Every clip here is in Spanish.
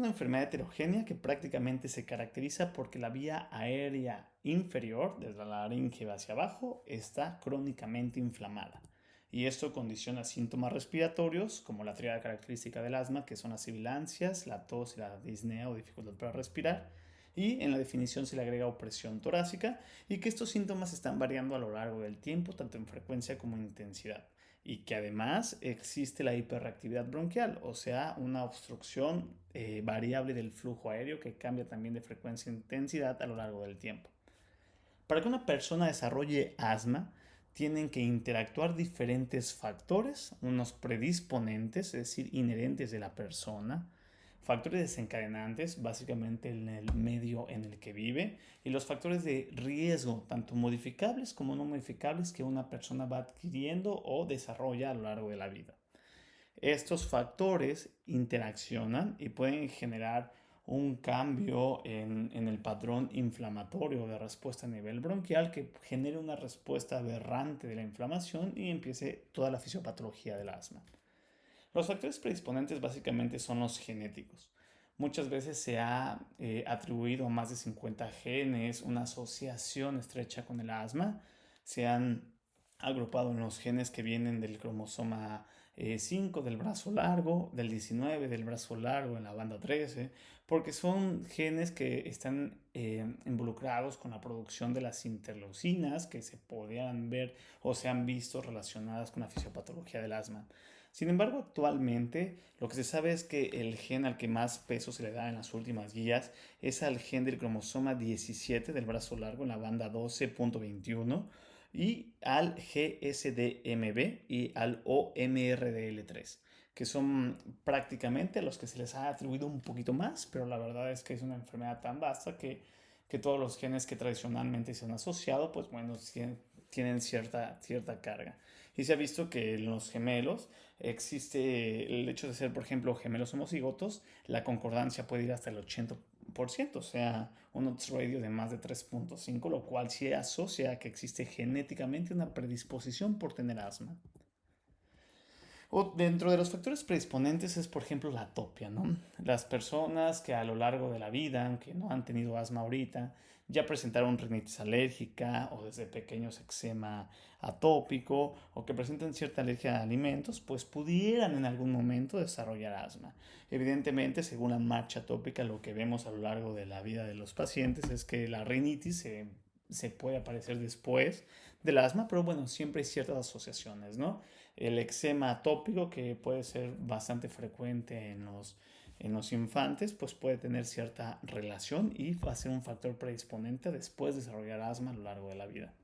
una enfermedad heterogénea que prácticamente se caracteriza porque la vía aérea inferior, desde la laringe hacia abajo, está crónicamente inflamada. Y esto condiciona síntomas respiratorios, como la tríada característica del asma, que son las sibilancias, la tos y la disnea o dificultad para respirar. Y en la definición se le agrega opresión torácica y que estos síntomas están variando a lo largo del tiempo, tanto en frecuencia como en intensidad y que además existe la hiperreactividad bronquial, o sea, una obstrucción variable del flujo aéreo que cambia también de frecuencia e intensidad a lo largo del tiempo. Para que una persona desarrolle asma, tienen que interactuar diferentes factores, unos predisponentes, es decir, inherentes de la persona, factores desencadenantes, básicamente en el medio en el que vive, y los factores de riesgo, tanto modificables como no modificables, que una persona va adquiriendo o desarrolla a lo largo de la vida. Estos factores interaccionan y pueden generar un cambio en el patrón inflamatorio de respuesta a nivel bronquial que genere una respuesta aberrante de la inflamación y empiece toda la fisiopatología del asma. Los factores predisponentes básicamente son los genéticos. Muchas veces se ha atribuido a más de 50 genes una asociación estrecha con el asma. Se han agrupado en los genes que vienen del cromosoma 5 del brazo largo, del 19 del brazo largo en la banda 13, porque son genes que están involucrados con la producción de las interleucinas que se podían ver o se han visto relacionadas con la fisiopatología del asma. Sin embargo, actualmente lo que se sabe es que el gen al que más peso se le da en las últimas guías es al gen del cromosoma 17 del brazo largo en la banda 12.21 y al GSDMB y al OMRDL3, que son prácticamente los que se les ha atribuido un poquito más, pero la verdad es que es una enfermedad tan vasta que todos los genes que tradicionalmente se han asociado, pues bueno, tienen cierta carga. Y se ha visto que en los gemelos existe el hecho de ser, por ejemplo, gemelos homocigotos, la concordancia puede ir hasta el 80%, o sea, un odds ratio de más de 3.5, lo cual sí asocia a que existe genéticamente una predisposición por tener asma. O dentro de los factores predisponentes es, por ejemplo, la atopia, ¿no? Las personas que a lo largo de la vida, aunque no han tenido asma ahorita, ya presentaron rinitis alérgica o desde pequeños eczema atópico o que presentan cierta alergia a alimentos, pues pudieran en algún momento desarrollar asma. Evidentemente, según la marcha atópica, lo que vemos a lo largo de la vida de los pacientes es que la rinitis se puede aparecer después del asma, pero bueno, siempre hay ciertas asociaciones, ¿no? El eczema atópico, que puede ser bastante frecuente en los infantes, pues puede tener cierta relación y va a ser un factor predisponente después de desarrollar asma a lo largo de la vida.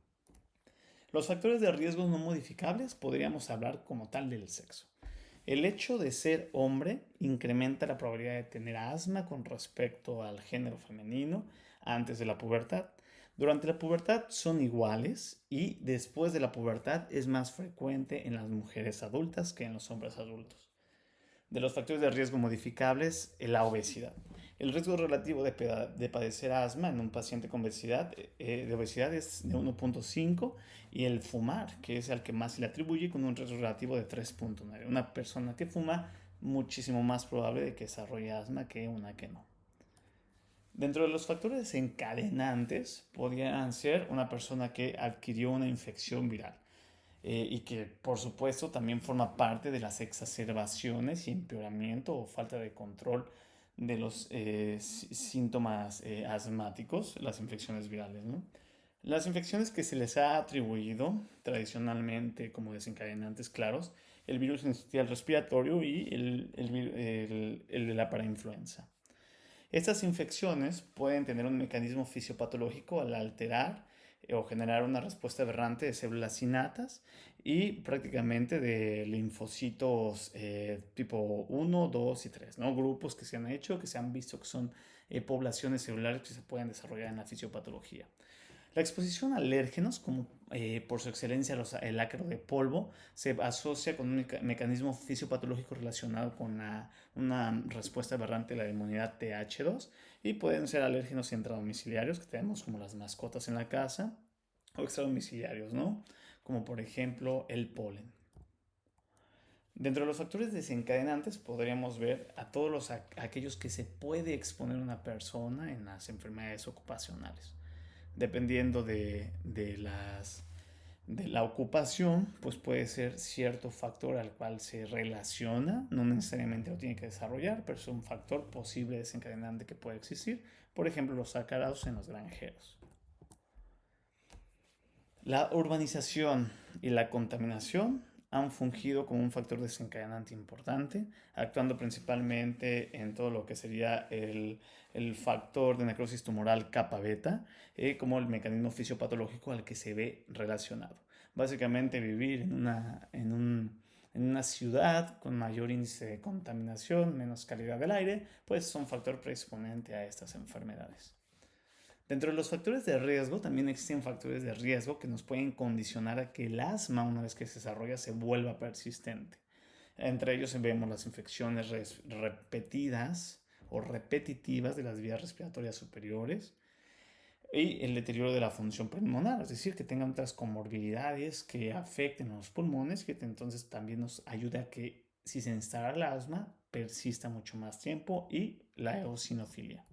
Los factores de riesgo no modificables podríamos hablar como tal del sexo. El hecho de ser hombre incrementa la probabilidad de tener asma con respecto al género femenino antes de la pubertad. Durante la pubertad son iguales y después de la pubertad es más frecuente en las mujeres adultas que en los hombres adultos. De los factores de riesgo modificables, la obesidad. El riesgo relativo de padecer asma en un paciente con obesidad, de obesidad es de 1.5 y el fumar, que es al que más se le atribuye, con un riesgo relativo de 3.9. Una persona que fuma, muchísimo más probable de que desarrolle asma que una que no. Dentro de los factores desencadenantes podrían ser una persona que adquirió una infección viral y que por supuesto también forma parte de las exacerbaciones y empeoramiento o falta de control de los síntomas asmáticos, las infecciones virales, ¿no? Las infecciones que se les ha atribuido tradicionalmente como desencadenantes claros, el virus sincitial respiratorio y el de la parainfluenza. Estas infecciones pueden tener un mecanismo fisiopatológico al alterar o generar una respuesta aberrante de células innatas y prácticamente de linfocitos tipo 1, 2 y 3, ¿no? Grupos que se han hecho, que se han visto que son poblaciones celulares que se pueden desarrollar en la fisiopatología. La exposición a alérgenos, como por su excelencia el ácaro de polvo, se asocia con un mecanismo fisiopatológico relacionado con una respuesta aberrante de la inmunidad TH2 y pueden ser alérgenos intradomiciliarios que tenemos como las mascotas en la casa o extradomiciliarios, ¿no? Como por ejemplo el polen. Dentro de los factores desencadenantes podríamos ver a todos aquellos que se puede exponer una persona en las enfermedades ocupacionales. Dependiendo de la ocupación, pues puede ser cierto factor al cual se relaciona, no necesariamente lo tiene que desarrollar, pero es un factor posible desencadenante que puede existir. Por ejemplo, los acarados en los granjeros. La urbanización y la contaminación han fungido como un factor desencadenante importante, actuando principalmente en todo lo que sería el factor de necrosis tumoral kappa beta, como el mecanismo fisiopatológico al que se ve relacionado. Básicamente vivir en una ciudad con mayor índice de contaminación, menos calidad del aire, pues es un factor predisponente a estas enfermedades. Dentro de los factores de riesgo, también existen factores de riesgo que nos pueden condicionar a que el asma, una vez que se desarrolla, se vuelva persistente. Entre ellos vemos las infecciones repetidas o repetitivas de las vías respiratorias superiores y el deterioro de la función pulmonar, es decir, que tengan otras comorbilidades que afecten a los pulmones, que entonces también nos ayuda a que si se instala el asma, persista mucho más tiempo, y la eosinofilia.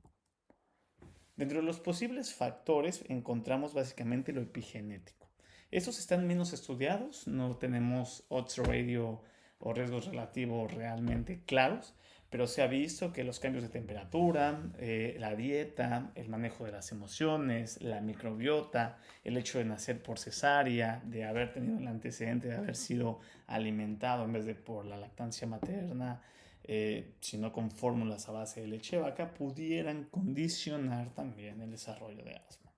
Dentro de los posibles factores encontramos básicamente lo epigenético. Estos están menos estudiados, no tenemos odds ratio o riesgos relativos realmente claros, pero se ha visto que los cambios de temperatura, la dieta, el manejo de las emociones, la microbiota, el hecho de nacer por cesárea, de haber tenido el antecedente de haber sido alimentado en vez de por la lactancia materna, sino con fórmulas a base de leche de vaca, pudieran condicionar también el desarrollo de asma.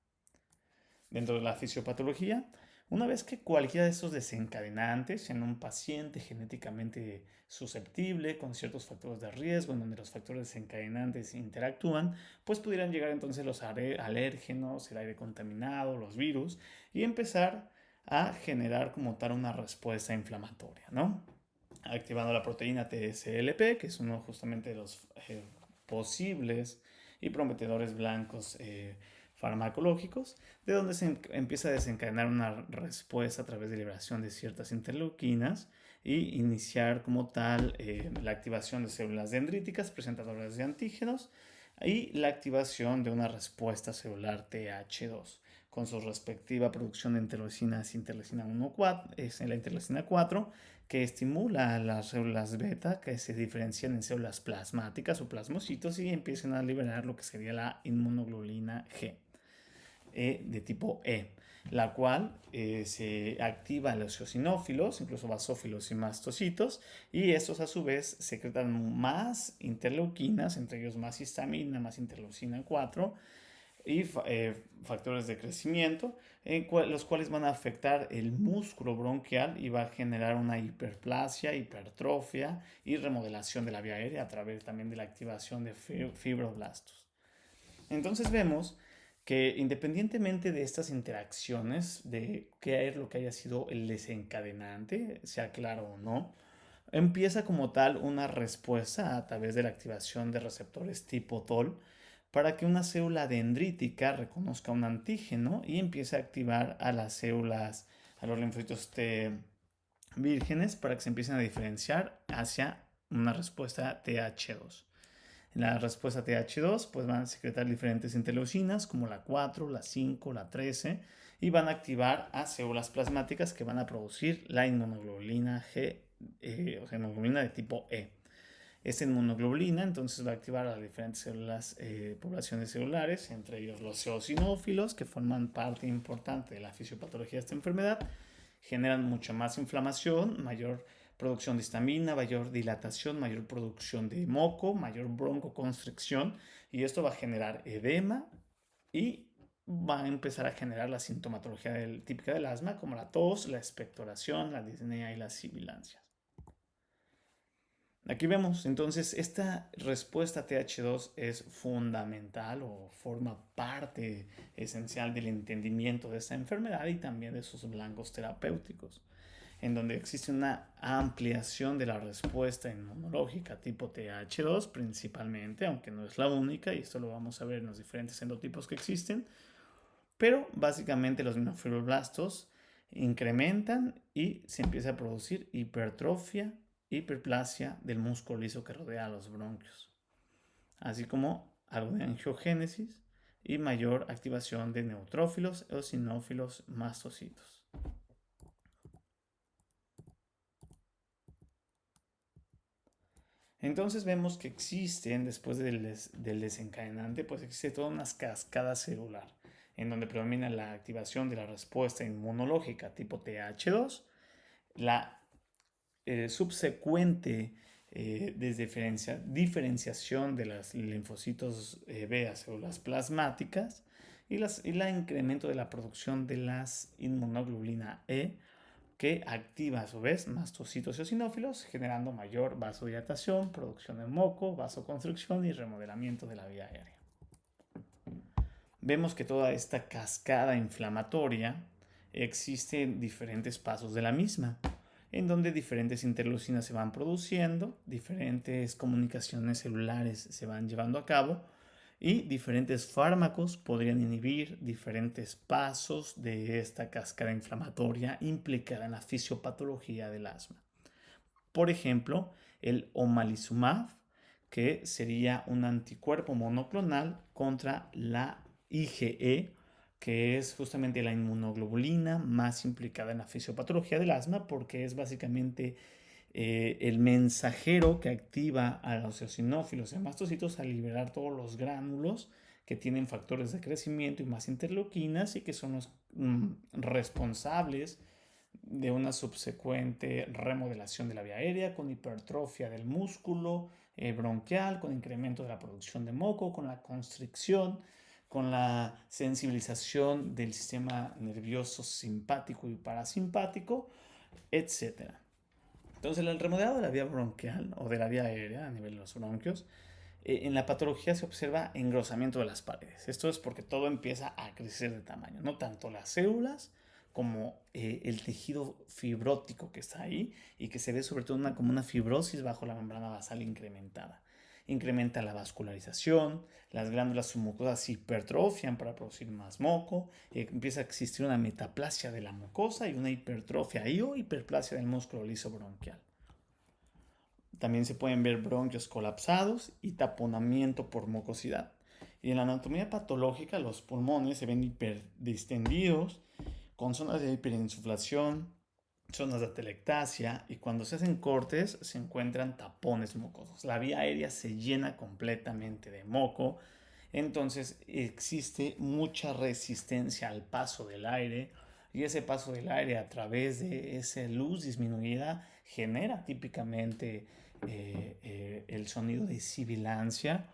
Dentro de la fisiopatología, una vez que cualquiera de estos desencadenantes en un paciente genéticamente susceptible, con ciertos factores de riesgo, en donde los factores desencadenantes interactúan, pues pudieran llegar entonces los alérgenos, el aire contaminado, los virus, y empezar a generar como tal una respuesta inflamatoria, ¿no? Activando la proteína TSLP, que es uno justamente de los posibles y prometedores blancos farmacológicos, de donde se empieza a desencadenar una respuesta a través de liberación de ciertas interleuquinas y iniciar como tal la activación de células dendríticas presentadoras de antígenos y la activación de una respuesta celular TH2 con su respectiva producción de interleucinas, interleucina 1, es la interleucina 4, que estimula a las células beta que se diferencian en células plasmáticas o plasmocitos y empiezan a liberar lo que sería la inmunoglobulina G de tipo E, la cual se activa en los eosinófilos, incluso basófilos y mastocitos, y estos a su vez secretan más interleuquinas, entre ellos más histamina, más interleucina 4, y factores de crecimiento, los cuales van a afectar el músculo bronquial y va a generar una hiperplasia, hipertrofia y remodelación de la vía aérea a través también de la activación de fibroblastos. Entonces vemos que independientemente de estas interacciones, de qué es lo que haya sido el desencadenante, sea claro o no, empieza como tal una respuesta a través de la activación de receptores tipo TOL para que una célula dendrítica reconozca un antígeno y empiece a activar a las células, a los linfocitos T vírgenes para que se empiecen a diferenciar hacia una respuesta TH2. En la respuesta TH2 pues van a secretar diferentes interleucinas como la 4, la 5, la 13 y van a activar a células plasmáticas que van a producir la inmunoglobulina G, o sea, inmunoglobulina de tipo E. Esta inmunoglobulina entonces va a activar a las diferentes células, poblaciones celulares, entre ellos los eosinófilos, que forman parte importante de la fisiopatología de esta enfermedad, generan mucha más inflamación, mayor producción de histamina, mayor dilatación, mayor producción de moco, mayor broncoconstricción, y esto va a generar edema y va a empezar a generar la sintomatología típica del asma, como la tos, la expectoración, la disnea y las sibilancias. Aquí vemos, entonces, esta respuesta TH2 es fundamental o forma parte esencial del entendimiento de esta enfermedad y también de sus blancos terapéuticos, en donde existe una ampliación de la respuesta inmunológica tipo TH2 principalmente, aunque no es la única, y esto lo vamos a ver en los diferentes endotipos que existen, pero básicamente los miofibroblastos incrementan y se empieza a producir hipertrofia hiperplasia del músculo liso que rodea a los bronquios, así como algo de angiogénesis y mayor activación de neutrófilos, eosinófilos, mastocitos. Entonces vemos que existen, después del desencadenante, pues existe toda una cascada celular, en donde predomina la activación de la respuesta inmunológica tipo TH2, la subsecuente diferenciación de los linfocitos B a células plasmáticas y el incremento de la producción de las inmunoglobulina E, que activa a su vez mastocitos eosinófilos, generando mayor vasodilatación, producción de moco, vasoconstricción y remodelamiento de la vía aérea. Vemos que toda esta cascada inflamatoria existe en diferentes pasos de la misma, en donde diferentes interleucinas se van produciendo, diferentes comunicaciones celulares se van llevando a cabo y diferentes fármacos podrían inhibir diferentes pasos de esta cascada inflamatoria implicada en la fisiopatología del asma. Por ejemplo, el omalizumab, que sería un anticuerpo monoclonal contra la IgE, que es justamente la inmunoglobulina más implicada en la fisiopatología del asma, porque es básicamente el mensajero que activa a los eosinófilos y mastocitos a liberar todos los gránulos que tienen factores de crecimiento y más interleuquinas y que son los responsables de una subsecuente remodelación de la vía aérea con hipertrofia del músculo bronquial, con incremento de la producción de moco, con la constricción, con la sensibilización del sistema nervioso simpático y parasimpático, etc. Entonces, el remodelado de la vía bronquial o de la vía aérea a nivel de los bronquios, en la patología se observa engrosamiento de las paredes. Esto es porque todo empieza a crecer de tamaño, no tanto las células como el tejido fibrótico que está ahí y que se ve sobre todo como una fibrosis bajo la membrana basal incrementada. Incrementa la vascularización, las glándulas submucosas se hipertrofian para producir más moco, empieza a existir una metaplasia de la mucosa y una hipertrofia o hiperplasia del músculo liso bronquial. También se pueden ver bronquios colapsados y taponamiento por mucosidad. Y en la anatomía patológica los pulmones se ven hiperdistendidos, con zonas de hiperinsuflación, zonas de atelectasia, y cuando se hacen cortes se encuentran tapones mucosos. La vía aérea se llena completamente de moco, entonces existe mucha resistencia al paso del aire y ese paso del aire a través de esa luz disminuida genera típicamente el sonido de sibilancia,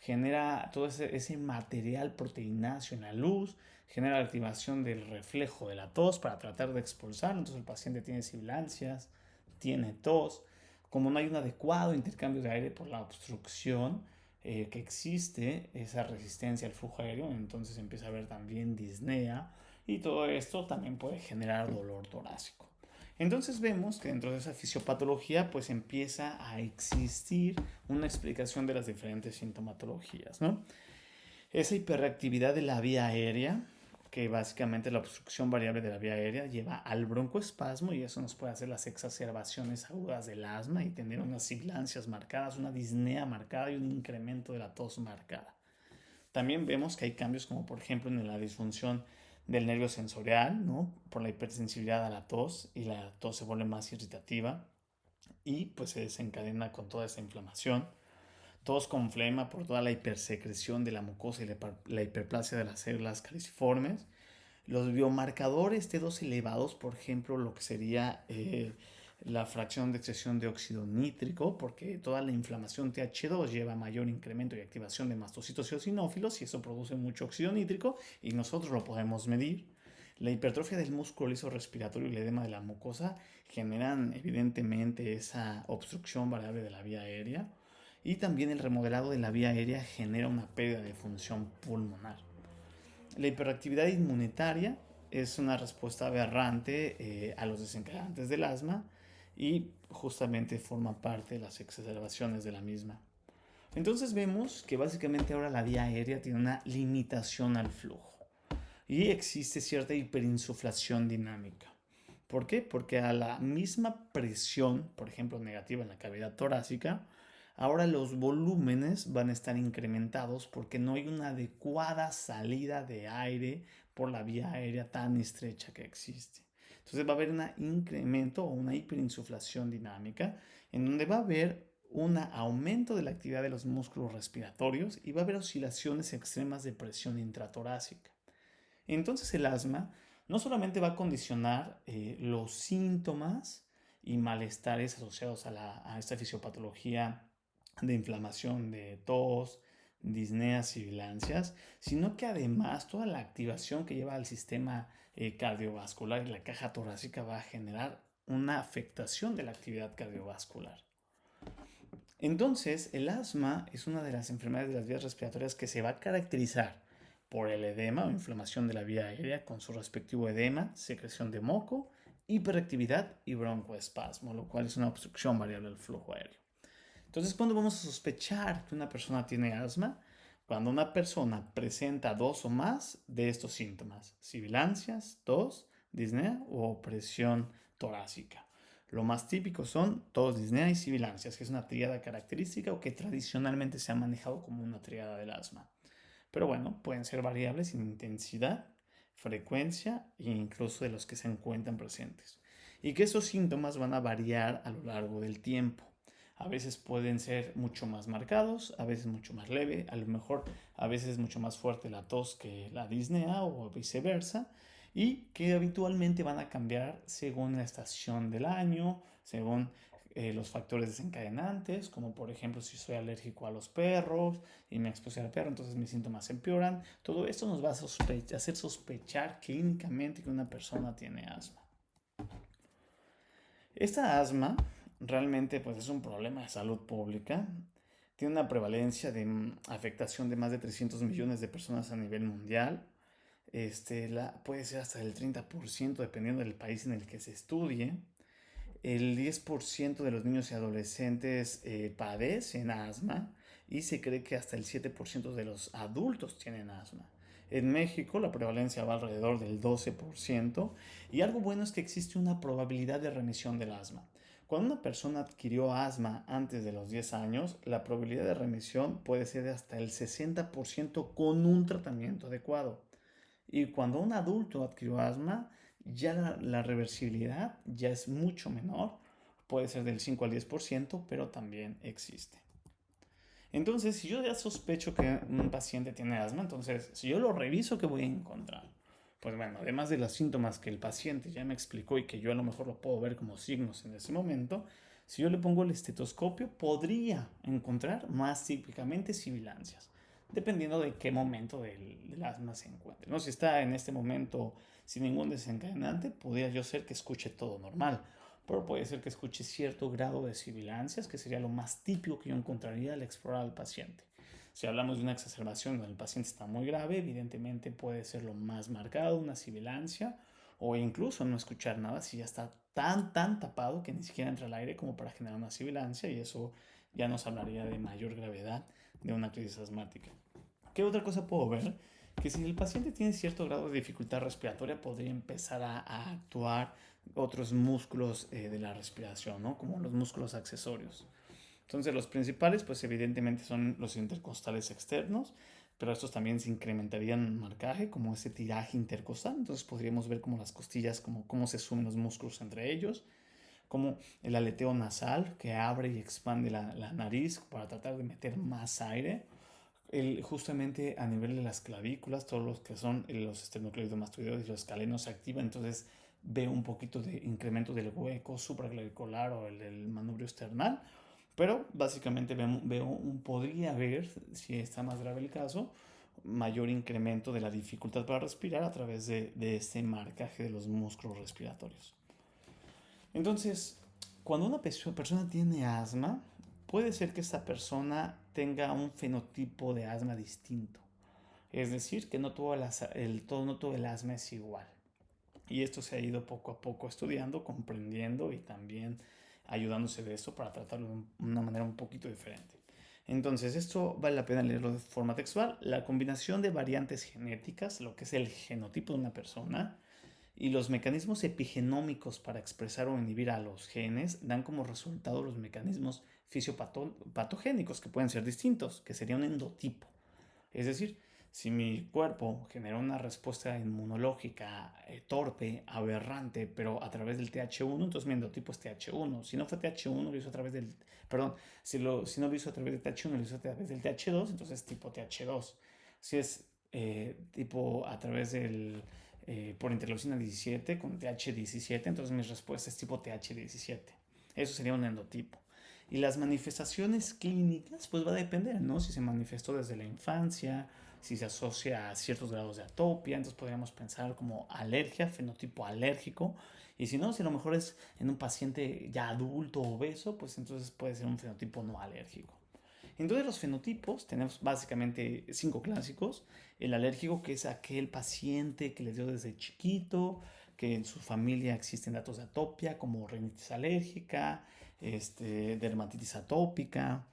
genera todo ese material proteináceo en la luz, genera la activación del reflejo de la tos para tratar de expulsar. Entonces el paciente tiene sibilancias, tiene tos. Como no hay un adecuado intercambio de aire por la obstrucción que existe, esa resistencia al flujo aéreo, entonces empieza a haber también disnea y todo esto también puede generar dolor torácico. Entonces vemos que dentro de esa fisiopatología pues empieza a existir una explicación de las diferentes sintomatologías, ¿no? Esa hiperreactividad de la vía aérea, que básicamente la obstrucción variable de la vía aérea lleva al broncoespasmo y eso nos puede hacer las exacerbaciones agudas del asma y tener unas sibilancias marcadas, una disnea marcada y un incremento de la tos marcada. También vemos que hay cambios como por ejemplo en la disfunción del nervio sensorial, ¿no? Por la hipersensibilidad a la tos y la tos se vuelve más irritativa y pues se desencadena con toda esa inflamación. Tos con flema por toda la hipersecreción de la mucosa y la hiperplasia de las células caliciformes. Los biomarcadores T2 elevados, por ejemplo, lo que sería la fracción de excreción de óxido nítrico, porque toda la inflamación TH2 lleva a mayor incremento y activación de mastocitos y eosinófilos y eso produce mucho óxido nítrico y nosotros lo podemos medir. La hipertrofia del músculo liso respiratorio y el edema de la mucosa generan evidentemente esa obstrucción variable de la vía aérea y también el remodelado de la vía aérea genera una pérdida de función pulmonar. La hiperactividad inmunitaria es una respuesta aberrante a los desencadenantes del asma y justamente forma parte de las exacerbaciones de la misma. Entonces vemos que básicamente ahora la vía aérea tiene una limitación al flujo y existe cierta hiperinsuflación dinámica. ¿Por qué? Porque a la misma presión, por ejemplo, negativa en la cavidad torácica, ahora los volúmenes van a estar incrementados porque no hay una adecuada salida de aire por la vía aérea tan estrecha que existe. Entonces va a haber un incremento o una hiperinsuflación dinámica en donde va a haber un aumento de la actividad de los músculos respiratorios y va a haber oscilaciones extremas de presión intratorácica. Entonces el asma no solamente va a condicionar los síntomas y malestares asociados a esta fisiopatología de inflamación de tos, disneas, sibilancias, sino que además toda la activación que lleva al sistema cardiovascular y la caja torácica va a generar una afectación de la actividad cardiovascular. Entonces, el asma es una de las enfermedades de las vías respiratorias que se va a caracterizar por el edema o inflamación de la vía aérea con su respectivo edema, secreción de moco, hiperactividad y broncoespasmo, lo cual es una obstrucción variable del flujo aéreo. Entonces, ¿cuándo vamos a sospechar que una persona tiene asma? Cuando una persona presenta dos o más de estos síntomas: sibilancias, tos, disnea o opresión torácica. Lo más típico son tos, disnea y sibilancias, que es una tríada característica o que tradicionalmente se ha manejado como una tríada del asma. Pero bueno, pueden ser variables en intensidad, frecuencia e incluso de los que se encuentran presentes. Y que esos síntomas van a variar a lo largo del tiempo. A veces pueden ser mucho más marcados, a veces mucho más leve, a lo mejor a veces mucho más fuerte la tos que la disnea o viceversa, y que habitualmente van a cambiar según la estación del año, según los factores desencadenantes, como por ejemplo si soy alérgico a los perros y me expuse al perro, entonces mis síntomas empeoran. Todo esto nos va a hacer sospechar clínicamente que una persona tiene asma. Esta asma realmente pues, es un problema de salud pública. Tiene una prevalencia de afectación de más de 300 millones de personas a nivel mundial. Puede ser hasta el 30% dependiendo del país en el que se estudie. El 10% de los niños y adolescentes padecen asma y se cree que hasta el 7% de los adultos tienen asma. En México la prevalencia va alrededor del 12% y algo bueno es que existe una probabilidad de remisión del asma. Cuando una persona adquirió asma antes de los 10 años, la probabilidad de remisión puede ser de hasta el 60% con un tratamiento adecuado. Y cuando un adulto adquirió asma, ya la reversibilidad ya es mucho menor, puede ser del 5 al 10%, pero también existe. Entonces, si yo ya sospecho que un paciente tiene asma, entonces, si yo lo reviso, ¿qué voy a encontrar? Pues bueno, además de los síntomas que el paciente ya me explicó y que yo a lo mejor lo puedo ver como signos en ese momento, si yo le pongo el estetoscopio, podría encontrar más típicamente sibilancias, dependiendo de qué momento del asma se encuentre, ¿no? Si está en este momento sin ningún desencadenante, podría yo ser que escuche todo normal, pero puede ser que escuche cierto grado de sibilancias, que sería lo más típico que yo encontraría al explorar al paciente. Si hablamos de una exacerbación donde el paciente está muy grave, evidentemente puede ser lo más marcado, una sibilancia, o incluso no escuchar nada si ya está tan tapado que ni siquiera entra el aire como para generar una sibilancia, y eso ya nos hablaría de mayor gravedad de una crisis asmática. ¿Qué otra cosa puedo ver? Que si el paciente tiene cierto grado de dificultad respiratoria, podría empezar a actuar otros músculos de la respiración, ¿no? Como los músculos accesorios. Entonces los principales pues evidentemente son los intercostales externos, pero estos también se incrementarían en marcaje como ese tiraje intercostal. Entonces podríamos ver como las costillas, como cómo se sumen los músculos entre ellos, como el aleteo nasal que abre y expande la nariz para tratar de meter más aire. Justamente a nivel de las clavículas, todos los que son los esternocleidomastoideos y los escalenos se activan, entonces veo un poquito de incremento del hueco supraclavicular o el del manubrio esternal. Pero básicamente podría haber, si está más grave el caso, mayor incremento de la dificultad para respirar a través de este marcaje de los músculos respiratorios. Entonces, cuando una persona tiene asma, puede ser que esta persona tenga un fenotipo de asma distinto. Es decir, que no todo el asma es igual. Y esto se ha ido poco a poco estudiando, comprendiendo y también ayudándose de esto para tratarlo de una manera un poquito diferente. Entonces, esto vale la pena leerlo de forma textual. La combinación de variantes genéticas, lo que es el genotipo de una persona, Y los mecanismos epigenómicos para expresar o inhibir a los genes dan como resultado los mecanismos fisiopatogénicos, que pueden ser distintos, que sería un endotipo. Es decir, si mi cuerpo genera una respuesta inmunológica torpe, aberrante, pero a través del TH1, entonces mi endotipo es TH1. Si no fue TH1, lo hizo a través del... Perdón, si no lo hizo a través del TH1, lo hizo a través del TH2, entonces es tipo TH2. Si es tipo a través del... por interleucina 17 con TH17, entonces mi respuesta es tipo TH17. Eso sería un endotipo. Y las manifestaciones clínicas, pues va a depender, ¿no? Si se manifestó desde la infancia, si se asocia a ciertos grados de atopia, entonces podríamos pensar como alergia, fenotipo alérgico. Y si no, si a lo mejor es en un paciente ya adulto obeso, pues entonces puede ser un fenotipo no alérgico. Entonces los fenotipos tenemos básicamente 5 clásicos. El alérgico, que es aquel paciente que le dio desde chiquito, que en su familia existen datos de atopia como rinitis alérgica, dermatitis atópica,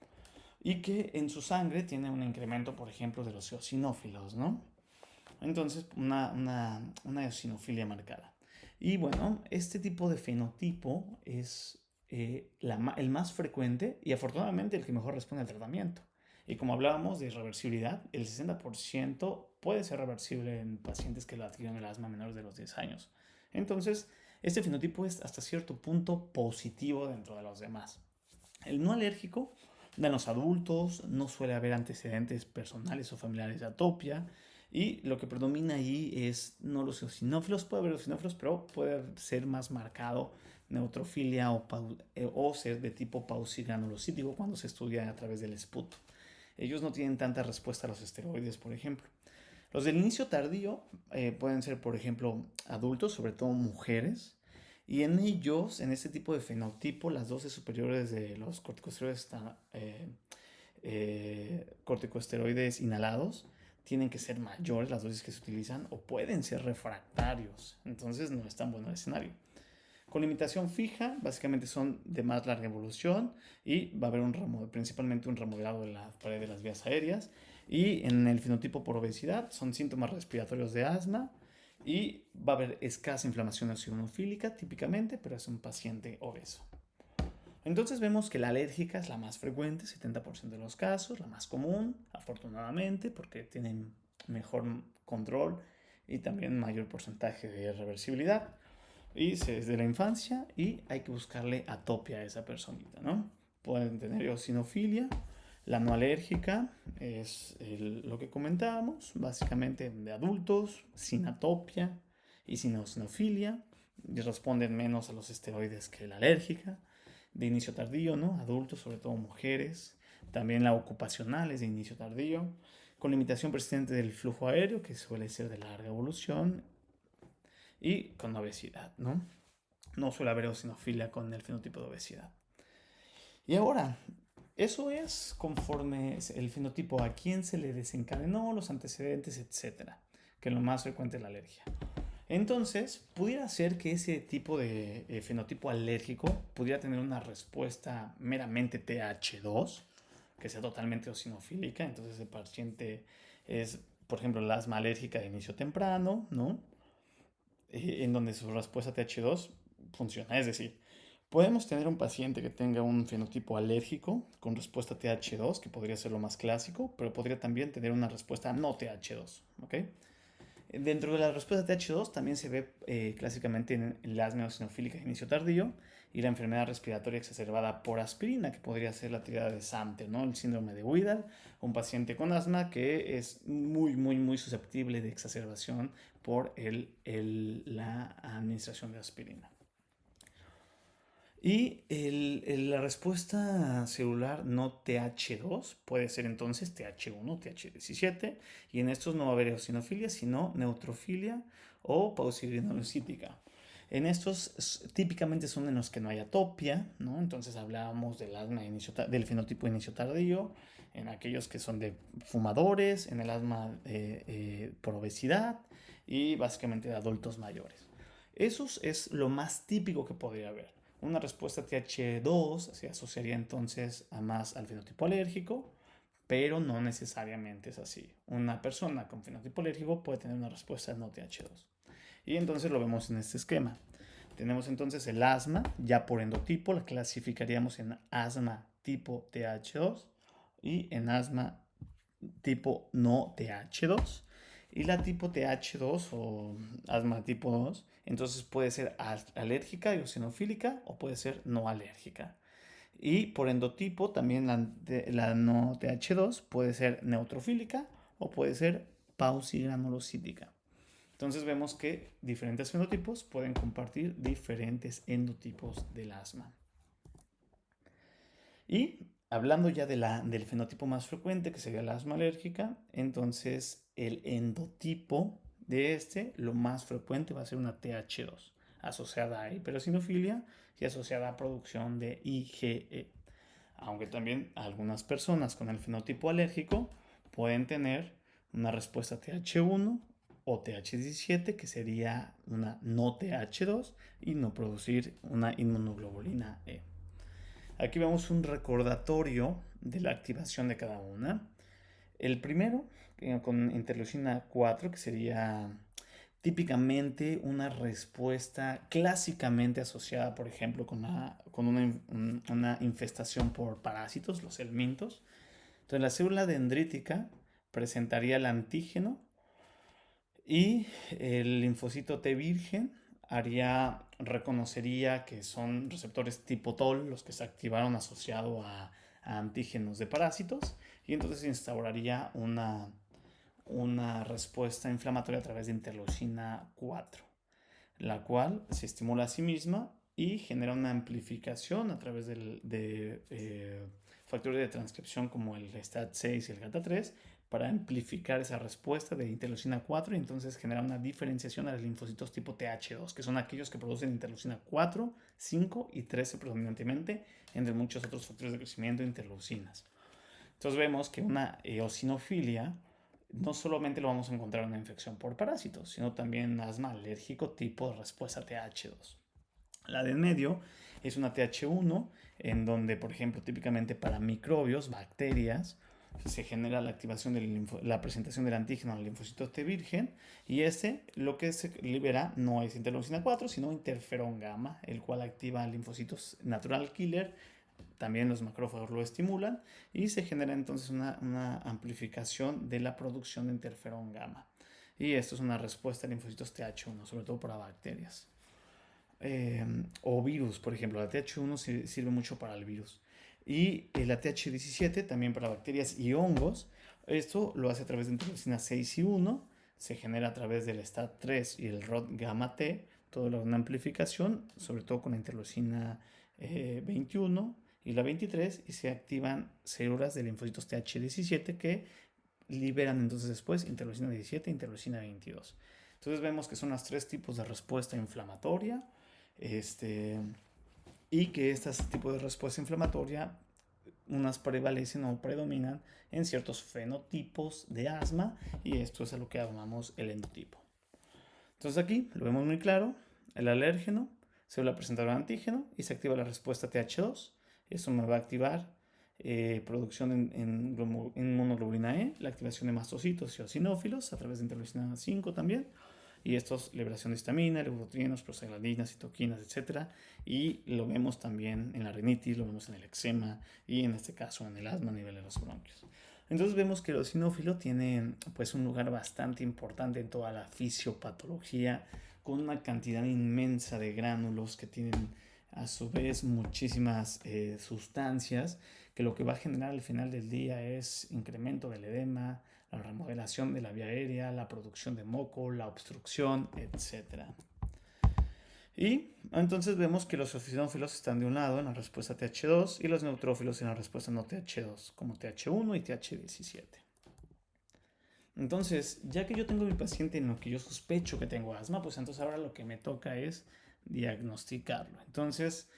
y que en su sangre tiene un incremento, por ejemplo, de los eosinófilos, ¿no? Entonces, una eosinofilia marcada. Y bueno, este tipo de fenotipo es el más frecuente y afortunadamente el que mejor responde al tratamiento. Y como hablábamos de reversibilidad, el 60% puede ser reversible en pacientes que lo adquirieron el asma menores de los 10 años. Entonces, este fenotipo es hasta cierto punto positivo dentro de los demás. El no alérgico, de los adultos, no suele haber antecedentes personales o familiares de atopia. Y lo que predomina ahí es no los eosinófilos, puede haber eosinófilos, pero puede ser más marcado neutrofilia o ser de tipo paucigranulocítico cuando se estudia a través del esputo. Ellos no tienen tanta respuesta a los esteroides, por ejemplo. Los del inicio tardío pueden ser, por ejemplo, adultos, sobre todo mujeres, y en ellos, en este tipo de fenotipo, las dosis superiores de los corticosteroides inhalados tienen que ser mayores las dosis que se utilizan o pueden ser refractarios. Entonces no es tan bueno el escenario. Con limitación fija, básicamente son de más larga evolución y va a haber principalmente un remodelado de la pared de las vías aéreas. Y en el fenotipo por obesidad son síntomas respiratorios de asma y va a haber escasa inflamación eosinofílica típicamente, pero es un paciente obeso. Entonces vemos que la alérgica es la más frecuente, 70% de los casos, la más común, afortunadamente, porque tienen mejor control y también mayor porcentaje de reversibilidad. Y desde la infancia y hay que buscarle atopia a esa personita, ¿no? Pueden tener eosinofilia. La no alérgica es lo que comentábamos, básicamente de adultos, sin atopia y sin eosinofilia. Y responden menos a los esteroides que la alérgica. De inicio tardío, ¿no? Adultos, sobre todo mujeres. También la ocupacional es de inicio tardío. Con limitación persistente del flujo aéreo, que suele ser de larga evolución. Y con obesidad, ¿no? No suele haber eosinofilia con el fenotipo de obesidad. Y ahora, eso es conforme el fenotipo, a quién se le desencadenó, los antecedentes, etcétera, que lo más frecuente es la alergia. Entonces, pudiera ser que ese tipo de fenotipo alérgico pudiera tener una respuesta meramente TH2, que sea totalmente eosinofílica. Entonces, el paciente es, por ejemplo, el asma alérgica de inicio temprano, ¿no? En donde su respuesta TH2 funciona. Es decir, podemos tener un paciente que tenga un fenotipo alérgico con respuesta TH2, que podría ser lo más clásico, pero podría también tener una respuesta no TH2. ¿Ok? Dentro de la respuesta TH2 también se ve clásicamente en el asma eosinofílica de inicio tardío y la enfermedad respiratoria exacerbada por aspirina, que podría ser la tirada de Samter, ¿no? El síndrome de Widal, un paciente con asma que es muy susceptible de exacerbación por la administración de aspirina. Y la respuesta celular no TH2 puede ser entonces TH1, TH17, y en estos no va a haber eosinofilia, sino neutrofilia o paucigranulocítica. En estos típicamente son en los que no hay atopia, ¿no? Entonces hablábamos del asma del fenotipo de inicio tardío, en aquellos que son de fumadores, en el asma por obesidad y básicamente de adultos mayores. Eso es lo más típico que podría haber. Una respuesta TH2 se asociaría entonces más al fenotipo alérgico, pero no necesariamente es así. Una persona con fenotipo alérgico puede tener una respuesta no TH2. Y entonces lo vemos en este esquema. Tenemos entonces el asma, ya por endotipo, la clasificaríamos en asma tipo TH2 y en asma tipo no TH2. Y la tipo TH2 o asma tipo 2, entonces puede ser alérgica y eosinofílica o puede ser no alérgica. Y por endotipo, también la no TH2 puede ser neutrofílica o puede ser pausigranulocítica. Entonces vemos que diferentes fenotipos pueden compartir diferentes endotipos del asma. Y hablando ya del fenotipo más frecuente, que sería la asma alérgica, entonces el endotipo de lo más frecuente va a ser una TH2, asociada a hiperosinofilia y asociada a producción de IgE. Aunque también algunas personas con el fenotipo alérgico pueden tener una respuesta TH1 o TH17, que sería una no TH2 y no producir una inmunoglobulina E. Aquí vemos un recordatorio de la activación de cada una. El primero, con interleucina 4, que sería típicamente una respuesta clásicamente asociada, por ejemplo, con una infestación por parásitos, los helmintos. Entonces, la célula dendrítica presentaría el antígeno y el linfocito T virgen reconocería que son receptores tipo TOL los que se activaron asociado a antígenos de parásitos, y entonces se instauraría una respuesta inflamatoria a través de interleucina 4, la cual se estimula a sí misma y genera una amplificación a través de factores de transcripción como el STAT6 y el GATA3 para amplificar esa respuesta de interleucina 4, y entonces genera una diferenciación a los linfocitos tipo TH2, que son aquellos que producen interleucina 4, 5 y 13 predominantemente, entre muchos otros factores de crecimiento de interleucinas. Entonces vemos que una eosinofilia no solamente lo vamos a encontrar en una infección por parásitos, sino también en asma alérgico tipo de respuesta TH2. La de en medio es una TH1, en donde, por ejemplo, típicamente para microbios, bacterias, se genera la activación la presentación del antígeno al linfocito T virgen, y lo que se libera no es interleucina 4, sino interferón gamma, el cual activa linfocitos natural killer. También los macrófagos lo estimulan y se genera entonces una amplificación de la producción de interferón gamma. Y esto es una respuesta a linfocitos TH1, sobre todo para bacterias. O virus, por ejemplo, la TH1 sirve mucho para el virus. Y la TH17 también para bacterias y hongos. Esto lo hace a través de interleucina 6 y 1, se genera a través del STAT3 y el ROD gamma T, toda una amplificación, sobre todo con la interleucina 21 y la 23, y se activan células de linfocitos TH17 que liberan entonces después interleucina 17 e interleucina 22. Entonces vemos que son los tres tipos de respuesta inflamatoria, y que este tipo de respuesta inflamatoria, unas prevalecen o predominan en ciertos fenotipos de asma, y esto es a lo que llamamos el endotipo. Entonces aquí lo vemos muy claro: el alérgeno se va a presentar un antígeno y se activa la respuesta TH2. Eso me va a activar producción en inmunoglobulina E, la activación de mastocitos y eosinófilos a través de interleucina 5 también. Y esto es liberación de histamina, leucotrienos, prostaglandinas, citoquinas, etc. Y lo vemos también en la rinitis, lo vemos en el eczema y en este caso en el asma a nivel de los bronquios. Entonces vemos que el eosinófilo tiene pues un lugar bastante importante en toda la fisiopatología, con una cantidad inmensa de gránulos que tienen a su vez muchísimas sustancias, que lo que va a generar al final del día es incremento del edema, la remodelación de la vía aérea, la producción de moco, la obstrucción, etc. Y entonces vemos que los eosinófilos están de un lado en la respuesta TH2 y los neutrófilos en la respuesta no TH2, como TH1 y TH17. Entonces, ya que yo tengo a mi paciente en lo que yo sospecho que tengo asma, pues entonces ahora lo que me toca es diagnosticarlo. Entonces,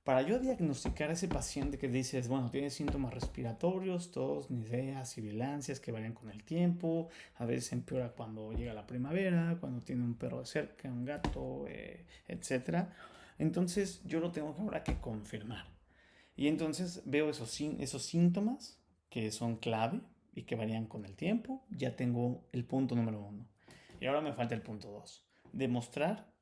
para yo diagnosticar a ese paciente que dices, bueno, tiene síntomas respiratorios, tos, nideas, sibilancias que varían con el tiempo, a veces empeora cuando llega la primavera, cuando tiene un perro de cerca, un gato, etc. Entonces yo lo tengo ahora que confirmar. Y entonces veo esos síntomas que son clave y que varían con el tiempo. Ya tengo el punto número 1. Y ahora me falta el punto 2. demostrar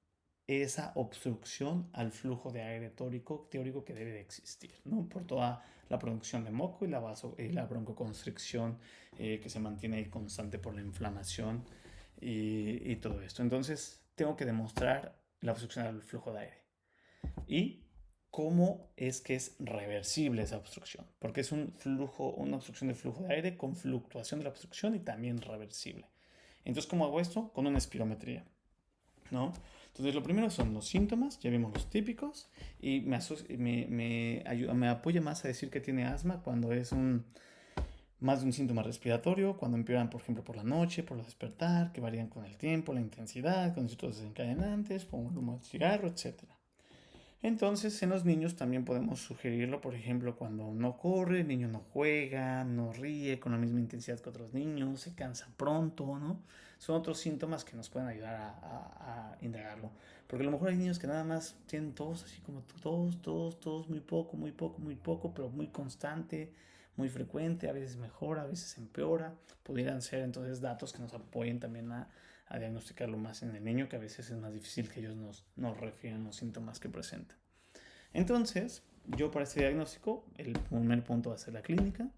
esa obstrucción al flujo de aire teórico que debe de existir, ¿no? Por toda la producción de moco y la broncoconstricción que se mantiene ahí constante por la inflamación y todo esto. Entonces, tengo que demostrar la obstrucción al flujo de aire. Y cómo es que es reversible esa obstrucción, porque es una obstrucción del flujo de aire con fluctuación de la obstrucción y también reversible. Entonces, ¿cómo hago esto? Con una espirometría, ¿no? Entonces, lo primero son los síntomas, ya vimos los típicos, y me apoya más a decir que tiene asma cuando es más de un síntoma respiratorio, cuando empeoran, por ejemplo, por la noche, por el despertar, que varían con el tiempo, la intensidad, con ciertos desencadenantes, como el humo del cigarro, etc. Entonces, en los niños también podemos sugerirlo, por ejemplo, cuando no corre, el niño no juega, no ríe con la misma intensidad que otros niños, se cansa pronto, ¿no? Son otros síntomas que nos pueden ayudar a indagarlo. Porque a lo mejor hay niños que nada más tienen tos, así como tos, muy poco, muy poco, muy poco, pero muy constante, muy frecuente, a veces mejora, a veces empeora. Pudieran ser entonces datos que nos apoyen también a diagnosticarlo más en el niño, que a veces es más difícil que ellos nos refieran los síntomas que presentan. Entonces, yo para este diagnóstico, el primer punto va a ser la clínica.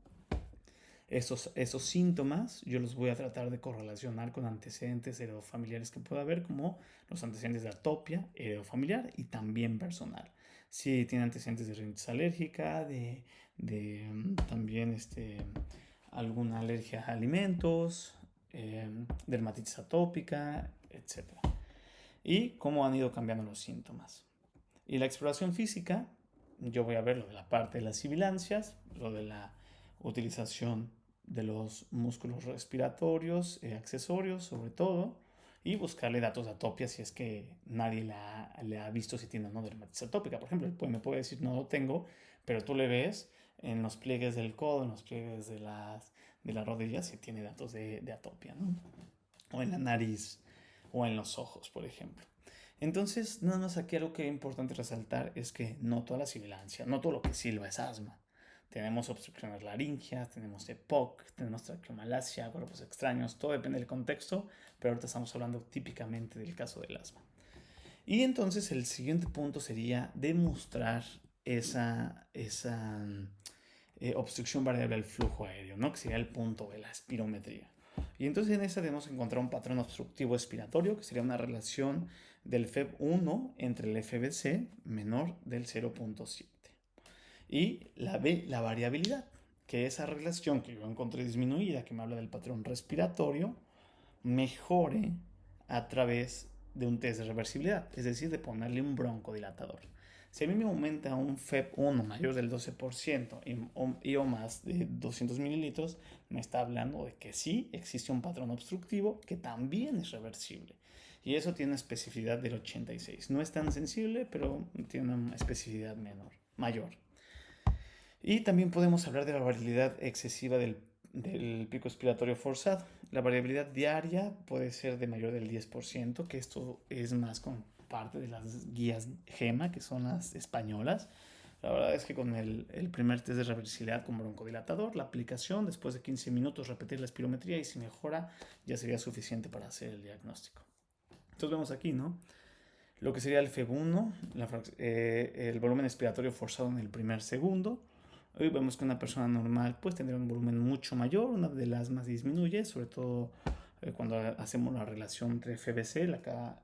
Esos síntomas yo los voy a tratar de correlacionar con antecedentes heredofamiliares que pueda haber, como los antecedentes de atopia heredofamiliar y también personal. Si tiene antecedentes de rinitis alérgica, también alguna alergia a alimentos, dermatitis atópica, etcétera. Y cómo han ido cambiando los síntomas. Y la exploración física, yo voy a ver lo de la parte de las sibilancias, lo de la utilización de los músculos respiratorios, accesorios sobre todo, y buscarle datos de atopia si es que nadie le ha visto si tiene o no dermatitis atópica. Por ejemplo, me puede decir no lo tengo, pero tú le ves en los pliegues del codo, en los pliegues de las rodillas si tiene datos de atopia, ¿no? O en la nariz o en los ojos, por ejemplo. Entonces, nada más aquí algo que es importante resaltar es que no toda la sibilancia, no todo lo que silba es asma. Tenemos obstrucciones laringeas, tenemos EPOC, tenemos traqueomalacia, cuerpos extraños, todo depende del contexto, pero ahorita estamos hablando típicamente del caso del asma. Y entonces el siguiente punto sería demostrar esa obstrucción variable al flujo aéreo, ¿no? Que sería el punto de la espirometría. Y entonces en esta debemos encontrar un patrón obstructivo expiratorio, que sería una relación del FEB1 entre el FBC menor del 0.7. Y la variabilidad, que esa relación que yo encontré disminuida, que me habla del patrón respiratorio, mejore a través de un test de reversibilidad, es decir, de ponerle un broncodilatador. Si a mí me aumenta un FEB1 mayor del 12% y o más de 200 mililitros, me está hablando de que sí existe un patrón obstructivo que también es reversible. Y eso tiene una especificidad del 86. No es tan sensible, pero tiene una especificidad mayor. Y también podemos hablar de la variabilidad excesiva del pico expiratorio forzado. La variabilidad diaria puede ser de mayor del 10%, que esto es más con parte de las guías GEMA, que son las españolas. La verdad es que con el primer test de reversibilidad con broncodilatador, la aplicación, después de 15 minutos, repetir la espirometría y si mejora, ya sería suficiente para hacer el diagnóstico. Entonces vemos aquí, ¿no? Lo que sería el FEB1, el volumen expiratorio forzado en el primer segundo. Hoy vemos que una persona normal pues tendría un volumen mucho mayor, una del asma disminuye, sobre todo cuando hacemos la relación entre FBC,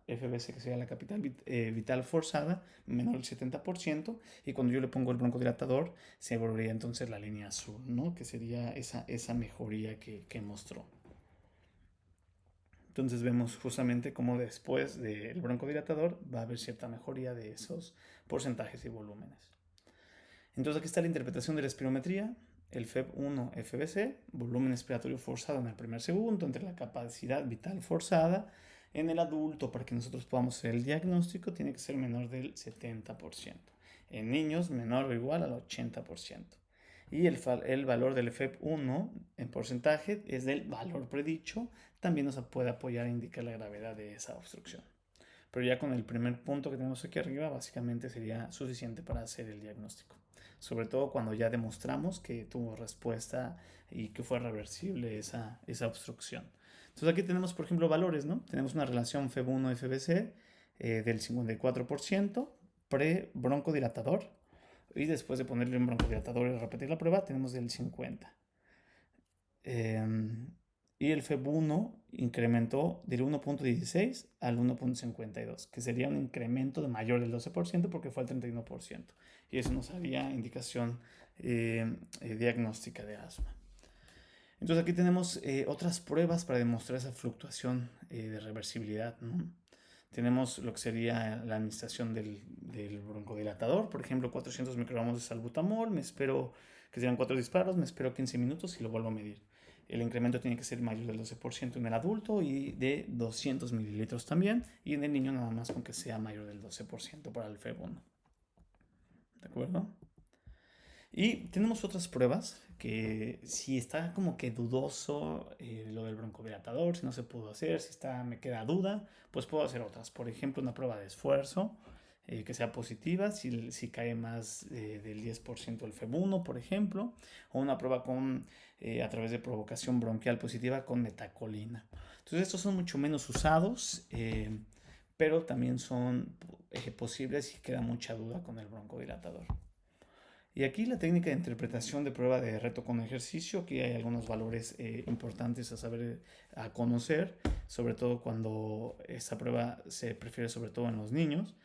FBC que sería la capital vital forzada, menor del 70%, y cuando yo le pongo el broncodilatador se volvería entonces la línea azul, ¿no? Que sería esa mejoría que mostró. Entonces vemos justamente cómo después del broncodilatador va a haber cierta mejoría de esos porcentajes y volúmenes. Entonces aquí está la interpretación de la espirometría, el FEB1 FBC, volumen expiratorio forzado en el primer segundo, entre la capacidad vital forzada. En el adulto, para que nosotros podamos hacer el diagnóstico, tiene que ser menor del 70%. En niños, menor o igual al 80%. Y el valor del FEB1 en porcentaje es del valor predicho, también nos puede apoyar a indicar la gravedad de esa obstrucción. Pero ya con el primer punto que tenemos aquí arriba, básicamente sería suficiente para hacer el diagnóstico. sobre todo cuando ya demostramos que tuvo respuesta y que fue reversible esa obstrucción. Entonces aquí tenemos, por ejemplo, valores, ¿no? Tenemos una relación FB1-FBC del 54% pre-broncodilatador, y después de ponerle un broncodilatador y repetir la prueba tenemos del 50%. Y el FEB1 incrementó del 1.16 al 1.52, que sería un incremento de mayor del 12% porque fue al 31%. Y eso nos haría indicación diagnóstica de asma. Entonces aquí tenemos otras pruebas para demostrar esa fluctuación de reversibilidad, ¿no? Tenemos lo que sería la administración del broncodilatador, por ejemplo, 400 microgramos de salbutamol, me espero que sean 4 disparos, me espero 15 minutos y lo vuelvo a medir. El incremento tiene que ser mayor del 12% en el adulto y de 200 mililitros también, y en el niño nada más con que sea mayor del 12% para el FEB1. ¿De acuerdo? Y tenemos otras pruebas que si está como que dudoso lo del broncodilatador, si no se pudo hacer, si me queda duda, pues puedo hacer otras. Por ejemplo, una prueba de esfuerzo que sea positiva, si cae más del 10% el FEB1, por ejemplo, o una prueba a través de provocación bronquial positiva con metacolina. Entonces estos son mucho menos usados, pero también son posibles si queda mucha duda con el broncodilatador. Y aquí la técnica de interpretación de prueba de reto con ejercicio, aquí hay algunos valores importantes a saber, a conocer, sobre todo cuando esta prueba se prefiere sobre todo en los niños.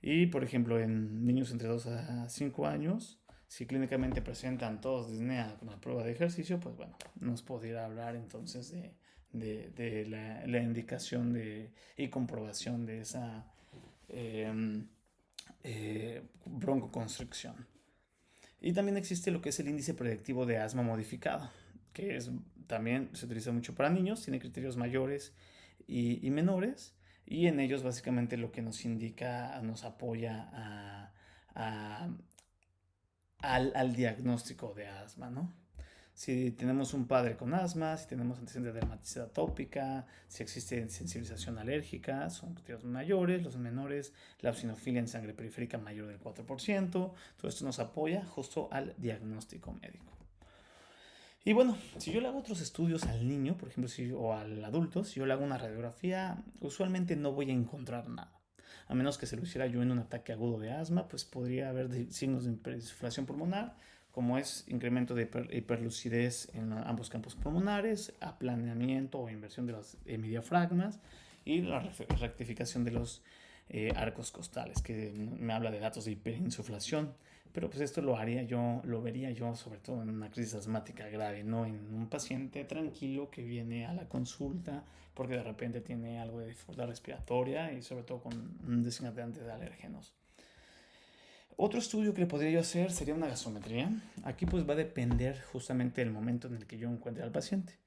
Y por ejemplo en niños entre 2 a 5 años, si clínicamente presentan todos disnea con la prueba de ejercicio, pues bueno, nos podría hablar entonces de la indicación y comprobación de esa broncoconstricción. Y también existe lo que es el índice predictivo de asma modificado, que también se utiliza mucho para niños, tiene criterios mayores y menores, y en ellos básicamente lo que nos indica, nos apoya al diagnóstico de asma, ¿no? Si tenemos un padre con asma, si tenemos antecedentes de dermatitis atópica, si existe sensibilización alérgica, son criterios mayores, los menores, la eosinofilia en sangre periférica mayor del 4%, todo esto nos apoya justo al diagnóstico médico. Y bueno, si yo le hago otros estudios al niño, por ejemplo, o al adulto, si yo le hago una radiografía, usualmente no voy a encontrar nada. A menos que se lo hiciera yo en un ataque agudo de asma, pues podría haber signos de insuflación pulmonar, como es incremento de hiperlucidez en ambos campos pulmonares, aplaneamiento o inversión de los hemidiafragmas y la rectificación de los arcos costales, que me habla de datos de hiperinsuflación. Pero pues esto lo vería yo sobre todo en una crisis asmática grave, no en un paciente tranquilo que viene a la consulta porque de repente tiene algo de dificultad respiratoria y sobre todo con un desencadenante de alérgenos. Otro estudio que le podría yo hacer sería una gasometría. Aquí pues va a depender justamente del momento en el que yo encuentre al paciente.